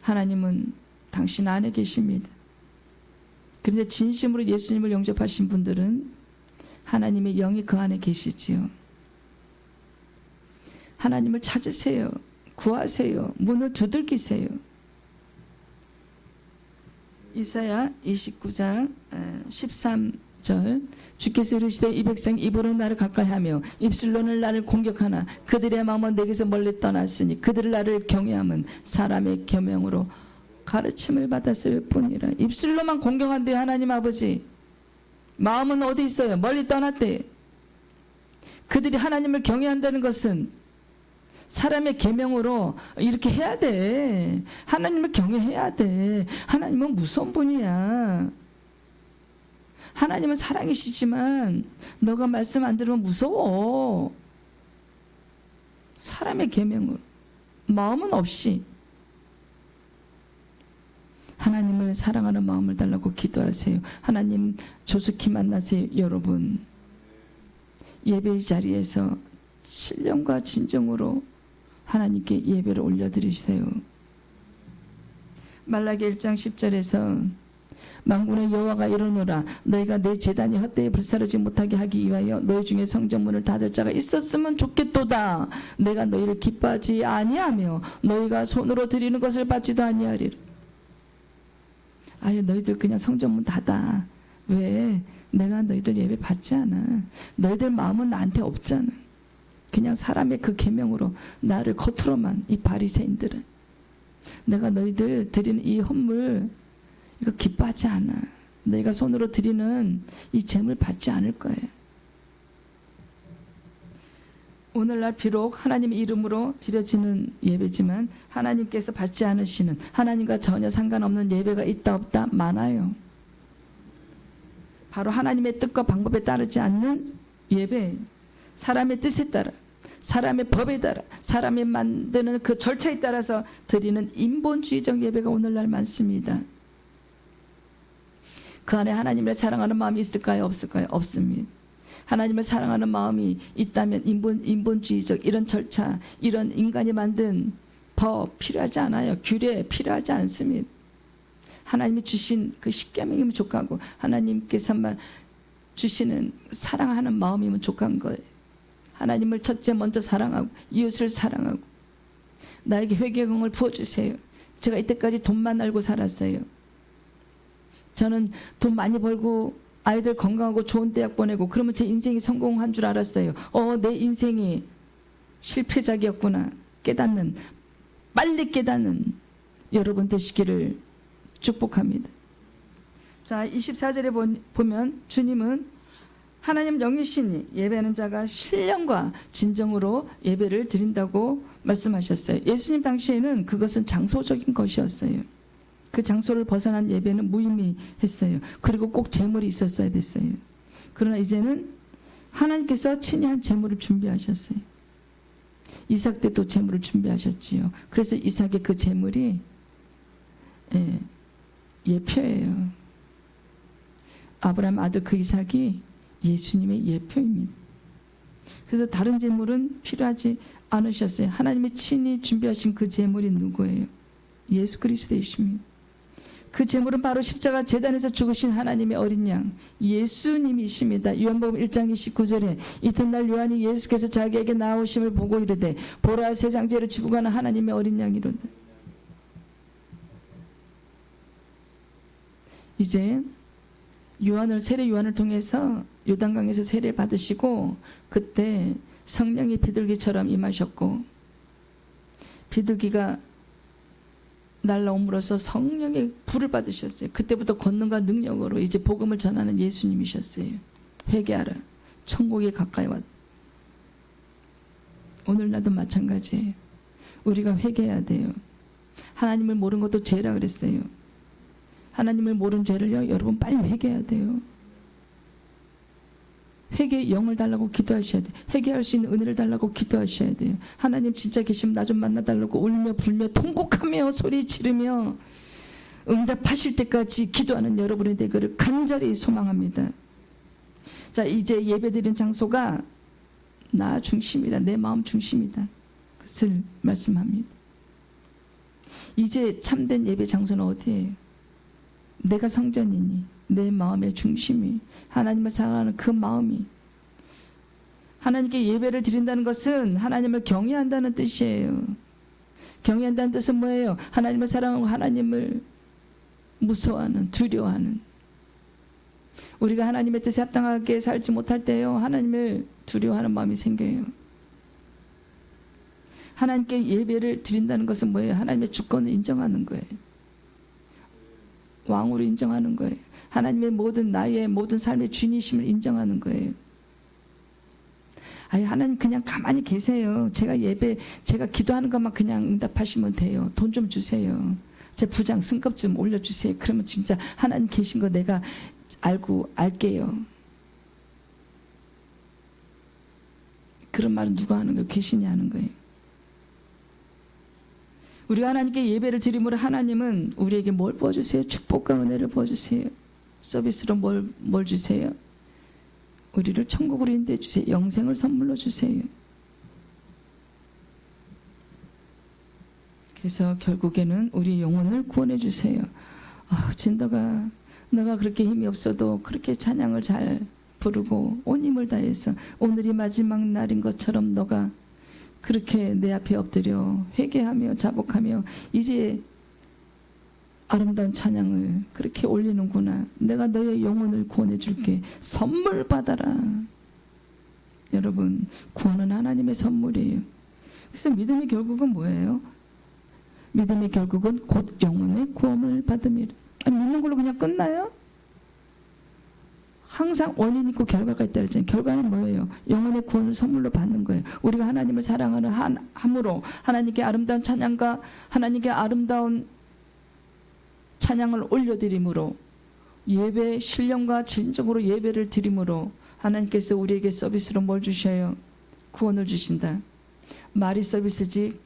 하나님은 당신 안에 계십니다. 그런데 진심으로 예수님을 영접하신 분들은 하나님의 영이 그 안에 계시지요. 하나님을 찾으세요. 구하세요. 문을 두들기세요. 이사야 29장 13절 주께서 이르시되 이 백성 입으로 나를 가까이하며 입술로는 나를 공격하나 그들의 마음은 내게서 멀리 떠났으니 그들을 나를 경외함은 사람의 계명으로 가르침을 받았을 뿐이라. 입술로만 공격한대요. 하나님 아버지. 마음은 어디 있어요? 멀리 떠났대. 그들이 하나님을 경외한다는 것은 사람의 계명으로 이렇게 해야 돼. 하나님을 경외해야 돼. 하나님은 무서운 분이야. 하나님은 사랑이시지만 너가 말씀 안 들으면 무서워. 사람의 계명으로 마음은 없이 하나님을 사랑하는 마음을 달라고 기도하세요. 하나님 조속히 만나세요. 여러분, 예배 자리에서 신령과 진정으로 하나님께 예배를 올려드리세요. 말라기 1장 10절에서 만군의 여호와가 이르노라 너희가 내 제단이 헛되이 불사르지 못하게 하기 위하여 너희 중에 성전문을 닫을 자가 있었으면 좋겠도다. 내가 너희를 기뻐하지 아니하며 너희가 손으로 드리는 것을 받지도 아니하리라. 아예 너희들 그냥 성전문 닫아. 왜? 내가 너희들 예배 받지 않아. 너희들 마음은 나한테 없잖아. 그냥 사람의 그 계명으로 나를 겉으로만, 이 바리새인들은 내가 너희들 드리는 이 헌물 이거 기뻐하지 않아. 너희가 손으로 드리는 이 제물 받지 않을 거예요. 오늘날 비록 하나님의 이름으로 드려지는 예배지만 하나님께서 받지 않으시는, 하나님과 전혀 상관없는 예배가 있다 없다? 많아요. 바로 하나님의 뜻과 방법에 따르지 않는 예배, 사람의 뜻에 따라, 사람의 법에 따라, 사람이 만드는 그 절차에 따라서 드리는 인본주의적 예배가 오늘날 많습니다. 그 안에 하나님을 사랑하는 마음이 있을까요? 없을까요? 없습니다. 하나님을 사랑하는 마음이 있다면 인본주의적 이런 절차, 이런 인간이 만든 법 필요하지 않아요. 규례 필요하지 않습니다. 하나님이 주신 그 십계명이면 족하고 하나님께서만 주시는 사랑하는 마음이면 족한 거예요. 하나님을 첫째 먼저 사랑하고 이웃을 사랑하고 나에게 회개의 영을 부어주세요. 제가 이때까지 돈만 알고 살았어요. 저는 돈 많이 벌고 아이들 건강하고 좋은 대학 보내고 그러면 제 인생이 성공한 줄 알았어요. 내 인생이 실패작이었구나 깨닫는, 빨리 깨닫는 여러분 되시기를 축복합니다. 자, 24절에 보면 주님은 하나님 영이시니 예배하는 자가 신령과 진정으로 예배를 드린다고 말씀하셨어요. 예수님 당시에는 그것은 장소적인 것이었어요. 그 장소를 벗어난 예배는 무의미했어요. 그리고 꼭 제물이 있었어야 됐어요. 그러나 이제는 하나님께서 친히 한 제물을 준비하셨어요. 이삭 때도 제물을 준비하셨지요. 그래서 이삭의 그 제물이 예표예요. 아브라함 아들 그 이삭이 예수님의 예표입니다. 그래서 다른 제물은 필요하지 않으셨어요. 하나님이 친히 준비하신 그 제물이 누구예요? 예수 그리스도이십니다. 그 제물은 바로 십자가 제단에서 죽으신 하나님의 어린 양 예수님이십니다. 요한복음 1장 29절에 이튿날 요한이 예수께서 자기에게 나오심을 보고 이르되 보라 세상 죄를 지고 가는 하나님의 어린 양이로다. 이제 세례 요한을 통해서 요단강에서 세례 받으시고 그때 성령이 비둘기처럼 임하셨고 비둘기가 날라옴으로써 성령의 불을 받으셨어요. 그때부터 권능과 능력으로 이제 복음을 전하는 예수님이셨어요. 회개하라. 천국에 가까이 왔다. 오늘날도 마찬가지예요. 우리가 회개해야 돼요. 하나님을 모르는 것도 죄라 그랬어요. 하나님을 모르는 죄를요, 여러분 빨리 회개해야 돼요. 회개의 영을 달라고 기도하셔야 돼요. 회개할 수 있는 은혜를 달라고 기도하셔야 돼요. 하나님 진짜 계시면 나 좀 만나달라고 울며 불며 통곡하며 소리 지르며 응답하실 때까지 기도하는 여러분의 되기를 간절히 소망합니다. 자, 이제 예배드리는 장소가 나 중심이다. 내 마음 중심이다. 그것을 말씀합니다. 이제 참된 예배 장소는 어디예요? 내가 성전이니 내 마음의 중심이 하나님을 사랑하는 그 마음이 하나님께 예배를 드린다는 것은 하나님을 경외한다는 뜻이에요. 경외한다는 뜻은 뭐예요? 하나님을 사랑하고 하나님을 무서워하는, 두려워하는. 우리가 하나님의 뜻에 합당하게 살지 못할 때요, 하나님을 두려워하는 마음이 생겨요. 하나님께 예배를 드린다는 것은 뭐예요? 하나님의 주권을 인정하는 거예요. 왕으로 인정하는 거예요. 하나님의 나의 모든 삶의 주인이심을 인정하는 거예요. 하나님 그냥 가만히 계세요. 제가 기도하는 것만 그냥 응답하시면 돼요. 돈 좀 주세요. 제 부장 승급 좀 올려주세요. 그러면 진짜 하나님 계신 거 내가 알게요. 그런 말은 누가 하는 거예요? 귀신이 하는 거예요. 우리가 하나님께 예배를 드림으로 하나님은 우리에게 뭘 부어주세요? 축복과 은혜를 부어주세요. 서비스로 뭘 주세요? 우리를 천국으로 인도해 주세요. 영생을 선물로 주세요. 그래서 결국에는 우리 영혼을 구원해 주세요. 진더가 너가 그렇게 힘이 없어도 그렇게 찬양을 잘 부르고 온 힘을 다해서 오늘이 마지막 날인 것처럼 너가 그렇게 내 앞에 엎드려 회개하며 자복하며 이제 아름다운 찬양을 그렇게 올리는구나. 내가 너의 영혼을 구원해 줄게. 선물 받아라. 여러분, 구원은 하나님의 선물이에요. 그래서 믿음의 결국은 뭐예요? 믿음의 결국은 곧 영혼의 구원을 받음이라. 믿는 걸로 그냥 끝나요? 항상 원인 있고 결과가 있다 그랬잖아요. 결과는 뭐예요? 영혼의 구원을 선물로 받는 거예요. 우리가 하나님을 사랑하는 함으로 하나님께 아름다운 찬양과 하나님께 아름다운 찬양을 올려드림으로 예배 신령과 진정으로 예배를 드림으로 하나님께서 우리에게 서비스로 뭘 주셔요? 구원을 주신다. 말이 서비스지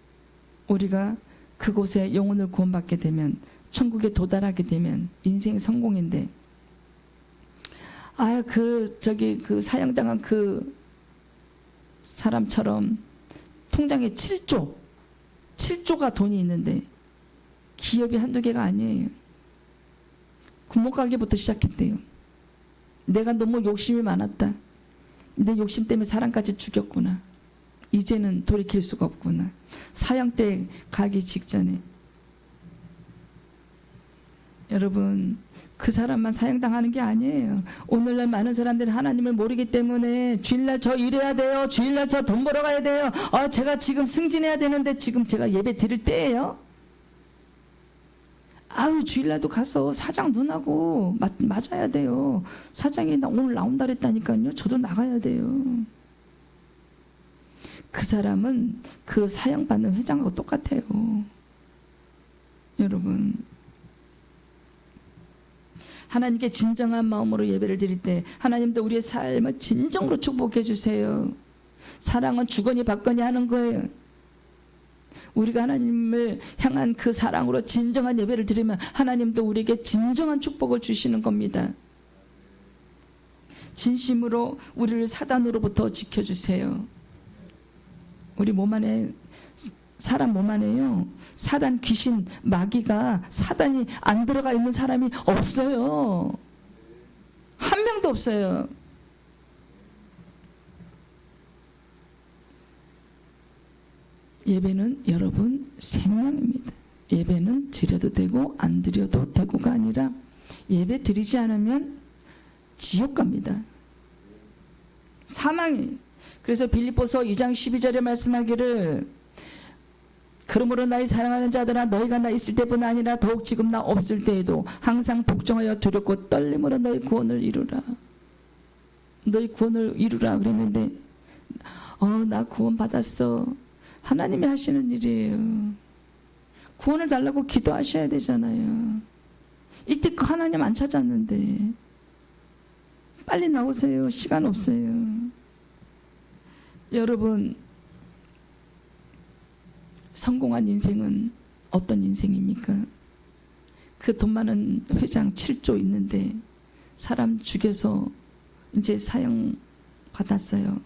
우리가 그곳에 영혼을 구원받게 되면 천국에 도달하게 되면 인생 성공인데 그 사형당한 그 사람처럼 통장에 7조가 돈이 있는데 기업이 한두 개가 아니에요. 구멍가게부터 시작했대요. 내가 너무 욕심이 많았다. 내 욕심 때문에 사람까지 죽였구나. 이제는 돌이킬 수가 없구나. 사형 때 가기 직전에. 여러분, 그 사람만 사형당하는 게 아니에요. 오늘날 많은 사람들이 하나님을 모르기 때문에 주일날 저 일해야 돼요. 주일날 저 돈 벌어 가야 돼요. 제가 지금 승진해야 되는데 지금 제가 예배 드릴 때예요. 아유, 주일날도 가서 사장 누나고 맞아야 돼요. 사장이 나 오늘 나온다 그랬다니까요. 저도 나가야 돼요. 그 사람은 그 사형받는 회장하고 똑같아요. 여러분, 하나님께 진정한 마음으로 예배를 드릴 때 하나님도 우리의 삶을 진정으로 축복해 주세요. 사랑은 주거니 받거니 하는 거예요. 우리가 하나님을 향한 그 사랑으로 진정한 예배를 드리면 하나님도 우리에게 진정한 축복을 주시는 겁니다. 진심으로 우리를 사단으로부터 지켜주세요. 우리 몸 안에, 사람 몸 안에요, 사단, 귀신, 마귀가, 사단이 안 들어가 있는 사람이 없어요. 한 명도 없어요. 예배는 여러분 생명입니다. 예배는 드려도 되고 안 드려도 되고가 아니라 예배 드리지 않으면 지옥 갑니다. 사망이. 그래서 빌립보서 2장 12절에 말씀하기를 그러므로 나의 사랑하는 자들아 너희가 나 있을 때뿐 아니라 더욱 지금 나 없을 때에도 항상 복종하여 두렵고 떨림으로 너희 구원을 이루라. 너희 구원을 이루라 그랬는데 나 구원 받았어. 하나님이 하시는 일이에요. 구원을 달라고 기도하셔야 되잖아요. 이때 그 하나님 안 찾았는데 빨리 나오세요. 시간 없어요. 여러분, 성공한 인생은 어떤 인생입니까? 그 돈 많은 회장 7조 있는데 사람 죽여서 이제 사형 받았어요.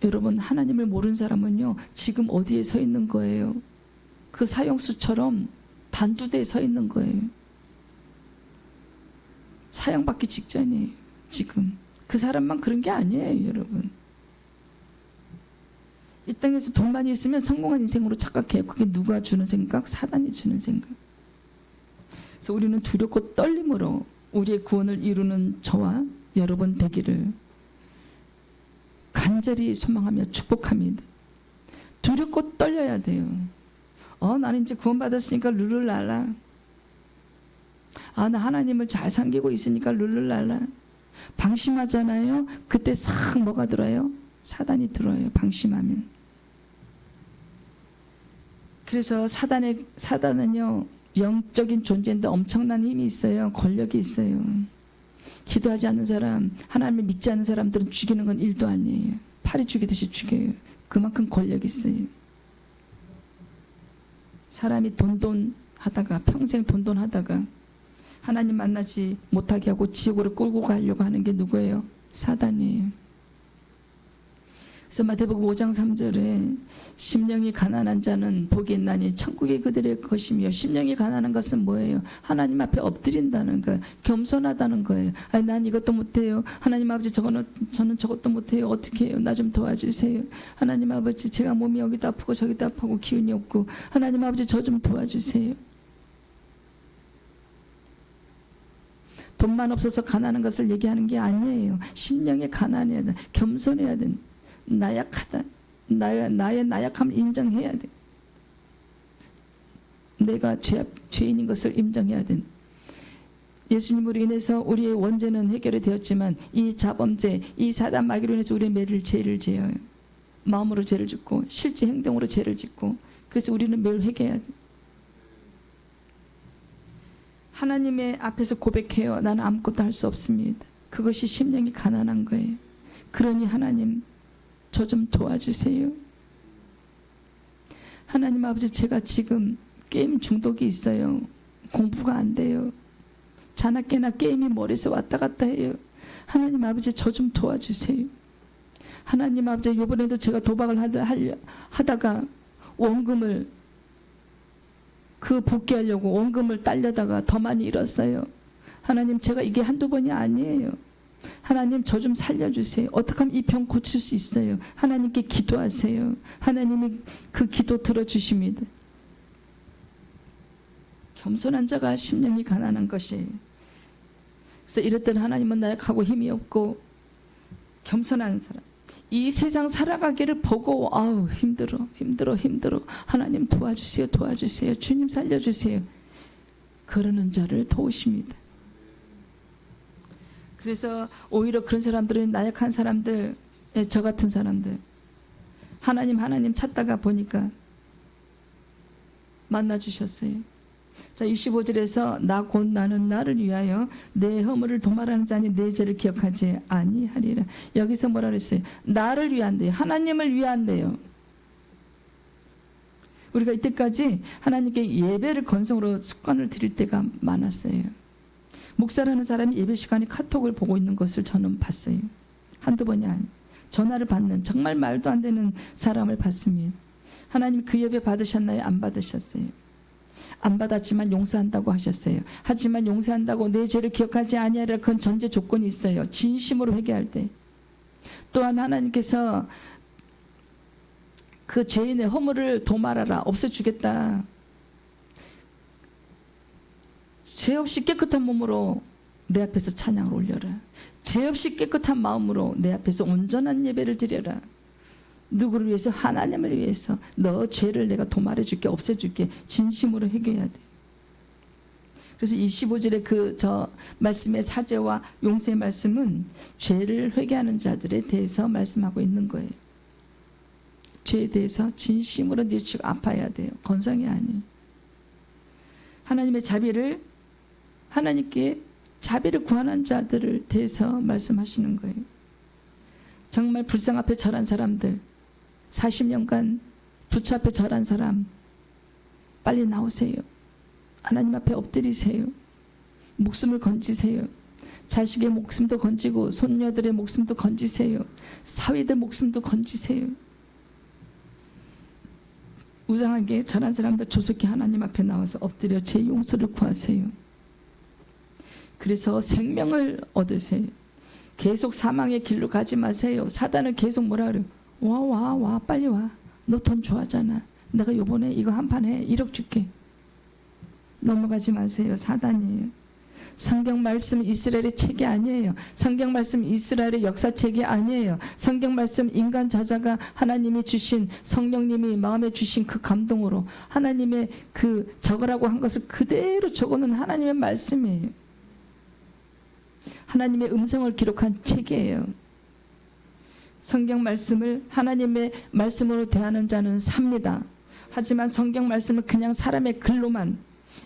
여러분, 하나님을 모르는 사람은요 지금 어디에 서 있는 거예요? 그 사형수처럼 단두대에 서 있는 거예요. 사형받기 직전이에요. 지금 그 사람만 그런 게 아니에요. 여러분, 이 땅에서 돈 많이 있으면 성공한 인생으로 착각해요. 그게 누가 주는 생각? 사단이 주는 생각. 그래서 우리는 두렵고 떨림으로 우리의 구원을 이루는 저와 여러분 되기를 간절히 소망하며 축복합니다. 두렵고 떨려야 돼요. 나는 이제 구원받았으니까 룰루랄라. 나 하나님을 잘 섬기고 있으니까 룰루랄라. 방심하잖아요. 그때 싹 뭐가 들어요? 사단이 들어요. 방심하면. 그래서 사단은요 영적인 존재인데 엄청난 힘이 있어요. 권력이 있어요. 기도하지 않는 사람, 하나님을 믿지 않는 사람들은 죽이는 건 일도 아니에요. 파리 죽이듯이 죽여요. 그만큼 권력이 있어요. 사람이 돈하다가 평생 돈하다가 하나님 만나지 못하게 하고 지옥으로 끌고 가려고 하는 게 누구예요? 사단이에요. 그래서 마태복음 5장 3절에 심령이 가난한 자는 복이 있나니 천국이 그들의 것이며, 심령이 가난한 것은 뭐예요? 하나님 앞에 엎드린다는 거예요. 겸손하다는 거예요. 난 이것도 못해요. 하나님 아버지 저는 저것도 못해요. 어떻게 해요? 나 좀 도와주세요. 하나님 아버지 제가 몸이 여기도 아프고 저기도 아프고 기운이 없고 하나님 아버지 저 좀 도와주세요. 돈만 없어서 가난한 것을 얘기하는 게 아니에요. 심령이 가난해야 돼. 겸손해야 돼. 나약하다. 나의 나약함을 인정해야 돼. 내가 죄인인 것을 인정해야 돼. 예수님으로 인해서 우리의 원죄는 해결이 되었지만 이 자범죄, 이 사단 마귀로 인해서 우리의 매일 죄를 지어요. 마음으로 죄를 짓고 실제 행동으로 죄를 짓고, 그래서 우리는 매일 회개해야 돼. 하나님의 앞에서 고백해요. 나는 아무것도 할 수 없습니다. 그것이 심령이 가난한 거예요. 그러니 하나님 저 좀 도와주세요. 하나님 아버지 제가 지금 게임 중독이 있어요. 공부가 안 돼요. 자나깨나 게임이 머리에서 왔다 갔다 해요. 하나님 아버지 저 좀 도와주세요. 하나님 아버지 이번에도 제가 도박을 하다가 원금을 복귀하려고 원금을 딸려다가 더 많이 잃었어요. 하나님, 제가 이게 한두 번이 아니에요. 하나님, 저 좀 살려주세요. 어떻게 하면 이 병 고칠 수 있어요? 하나님께 기도하세요. 하나님이 그 기도 들어주십니다. 겸손한 자가 심령이 가난한 것이에요. 그래서 이럴 때는 하나님은 나약하고 힘이 없고, 겸손한 사람, 이 세상 살아가기를 보고 아우 힘들어 하나님 도와주세요, 도와주세요, 주님 살려주세요, 그러는 자를 도우십니다. 그래서 오히려 그런 사람들은, 나약한 사람들, 저 같은 사람들, 하나님 찾다가 보니까 만나주셨어요. 자, 25절에서 나 곧 나는 나를 위하여 내 허물을 도말하는 자니 내 죄를 기억하지 아니하리라. 여기서 뭐라 그랬어요? 나를 위한대요. 하나님을 위한대요. 우리가 이때까지 하나님께 예배를 건성으로 습관을 드릴 때가 많았어요. 목사라는 사람이 예배 시간에 카톡을 보고 있는 것을 저는 봤어요. 한두 번이 아니에요. 전화를 받는 정말 말도 안 되는 사람을 봤습니다. 하나님 그 예배 받으셨나요? 안 받으셨어요. 안 받았지만 용서한다고 하셨어요. 하지만 용서한다고 내 죄를 기억하지 아니하리라, 그건 전제 조건이 있어요. 진심으로 회개할 때. 또한 하나님께서 그 죄인의 허물을 도말하라, 없애주겠다. 죄 없이 깨끗한 몸으로 내 앞에서 찬양을 올려라. 죄 없이 깨끗한 마음으로 내 앞에서 온전한 예배를 드려라. 누구를 위해서? 하나님을 위해서. 너 죄를 내가 도말해 줄게, 없애줄게. 진심으로 회개해야 돼. 그래서 25절의 저 말씀의 사죄와 용서의 말씀은 죄를 회개하는 자들에 대해서 말씀하고 있는 거예요. 죄에 대해서 진심으로 뉘우치고 아파야 돼요. 건성이 아니에요. 하나님의 자비를, 하나님께 자비를 구하는 자들을 대해서 말씀하시는 거예요. 정말 불상 앞에 절한 사람들, 40년간 부처 앞에 절한 사람, 빨리 나오세요. 하나님 앞에 엎드리세요. 목숨을 건지세요. 자식의 목숨도 건지고 손녀들의 목숨도 건지세요. 사위들 목숨도 건지세요. 우상하게 절한 사람들 조속히 하나님 앞에 나와서 엎드려 제 용서를 구하세요. 그래서 생명을 얻으세요. 계속 사망의 길로 가지 마세요. 사단은 계속 뭐라 그래요? 와 빨리 와. 너 돈 좋아하잖아. 내가 요번에 이거 한 판 해. 1억 줄게. 넘어가지 마세요. 사단이에요. 성경 말씀 이스라엘의 책이 아니에요. 성경 말씀 이스라엘의 역사책이 아니에요. 성경 말씀 인간 자자가 하나님이 주신, 성령님이 마음에 주신 그 감동으로 하나님의 그 적으라고 한 것을 그대로 적어놓은 하나님의 말씀이에요. 하나님의 음성을 기록한 책이에요. 성경 말씀을 하나님의 말씀으로 대하는 자는 삽니다. 하지만 성경 말씀을 그냥 사람의 글로만,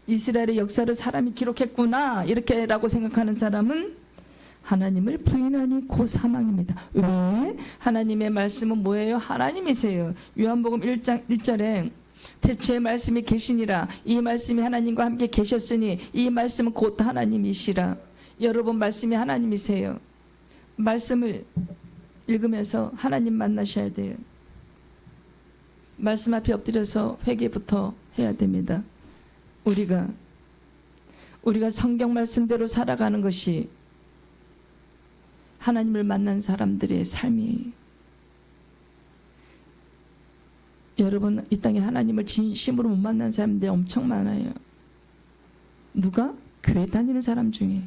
이스라엘의 역사를 사람이 기록했구나 이렇게라고 생각하는 사람은 하나님을 부인하니 곧 사망입니다. 왜? 하나님의 말씀은 뭐예요? 하나님이세요. 요한복음 1장 1절에 태초에 말씀이 계시니라. 이 말씀이 하나님과 함께 계셨으니 이 말씀은 곧 하나님이시라. 여러분, 말씀이 하나님이세요. 말씀을 읽으면서 하나님 만나셔야 돼요. 말씀 앞에 엎드려서 회개부터 해야 됩니다. 우리가 성경 말씀대로 살아가는 것이 하나님을 만난 사람들의 삶이에요. 여러분, 이 땅에 하나님을 진심으로 못 만난 사람들이 엄청 많아요. 누가? 교회 다니는 사람 중에.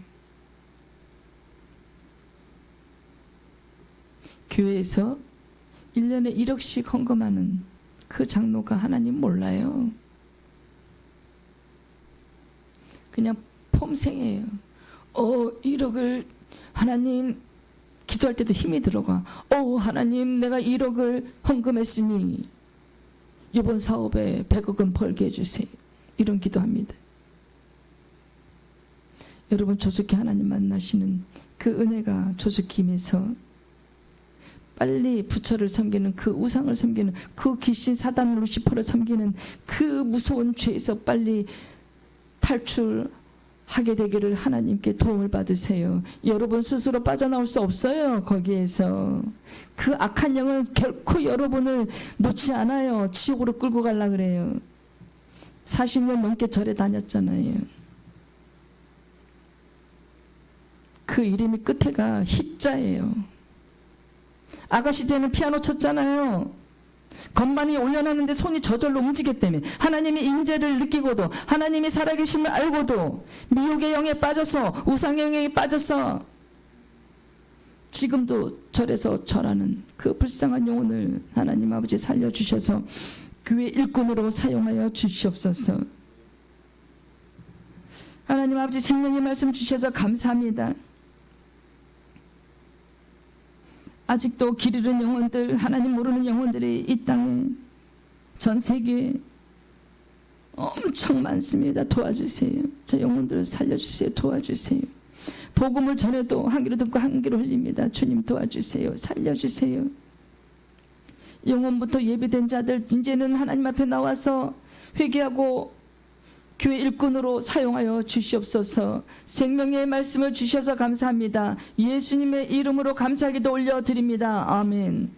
교회에서 1년에 1억씩 헌금하는 그 장로가 하나님 몰라요. 그냥 폼생이에요. 1억을 하나님, 기도할 때도 힘이 들어가. 하나님, 내가 1억을 헌금했으니 이번 사업에 100억은 벌게 해주세요. 이런 기도합니다. 여러분, 조속히 하나님 만나시는 그 은혜가 조속히 임해서 빨리 부처를 섬기는, 그 우상을 섬기는, 그 귀신 사단 루시퍼를 섬기는 그 무서운 죄에서 빨리 탈출하게 되기를 하나님께 도움을 받으세요. 여러분 스스로 빠져나올 수 없어요. 거기에서 그 악한 영은 결코 여러분을 놓지 않아요. 지옥으로 끌고 가려고 그래요. 40년 넘게 절에 다녔잖아요. 그 이름이 끝에가 희자예요. 아가씨 때는 피아노 쳤잖아요. 건반이 올려놨는데 손이 저절로 움직였다며. 하나님의 인재를 느끼고도, 하나님이 살아계심을 알고도 미혹의 영에 빠져서, 우상의 영에 빠져서 지금도 절에서 절하는 그 불쌍한 영혼을 하나님 아버지 살려주셔서 교회 일꾼으로 사용하여 주시옵소서. 하나님 아버지 생명의 말씀 주셔서 감사합니다. 아직도 길 잃은 영혼들, 하나님 모르는 영혼들이 이 땅에, 전 세계에 엄청 많습니다. 도와주세요. 저 영혼들을 살려주세요. 도와주세요. 복음을 전해도 한 귀로 듣고 한 귀로 흘립니다. 주님 도와주세요. 살려주세요. 영혼부터 예비된 자들 이제는 하나님 앞에 나와서 회개하고 교회 일꾼으로 사용하여 주시옵소서. 생명의 말씀을 주셔서 감사합니다. 예수님의 이름으로 감사기도 올려드립니다. 아멘.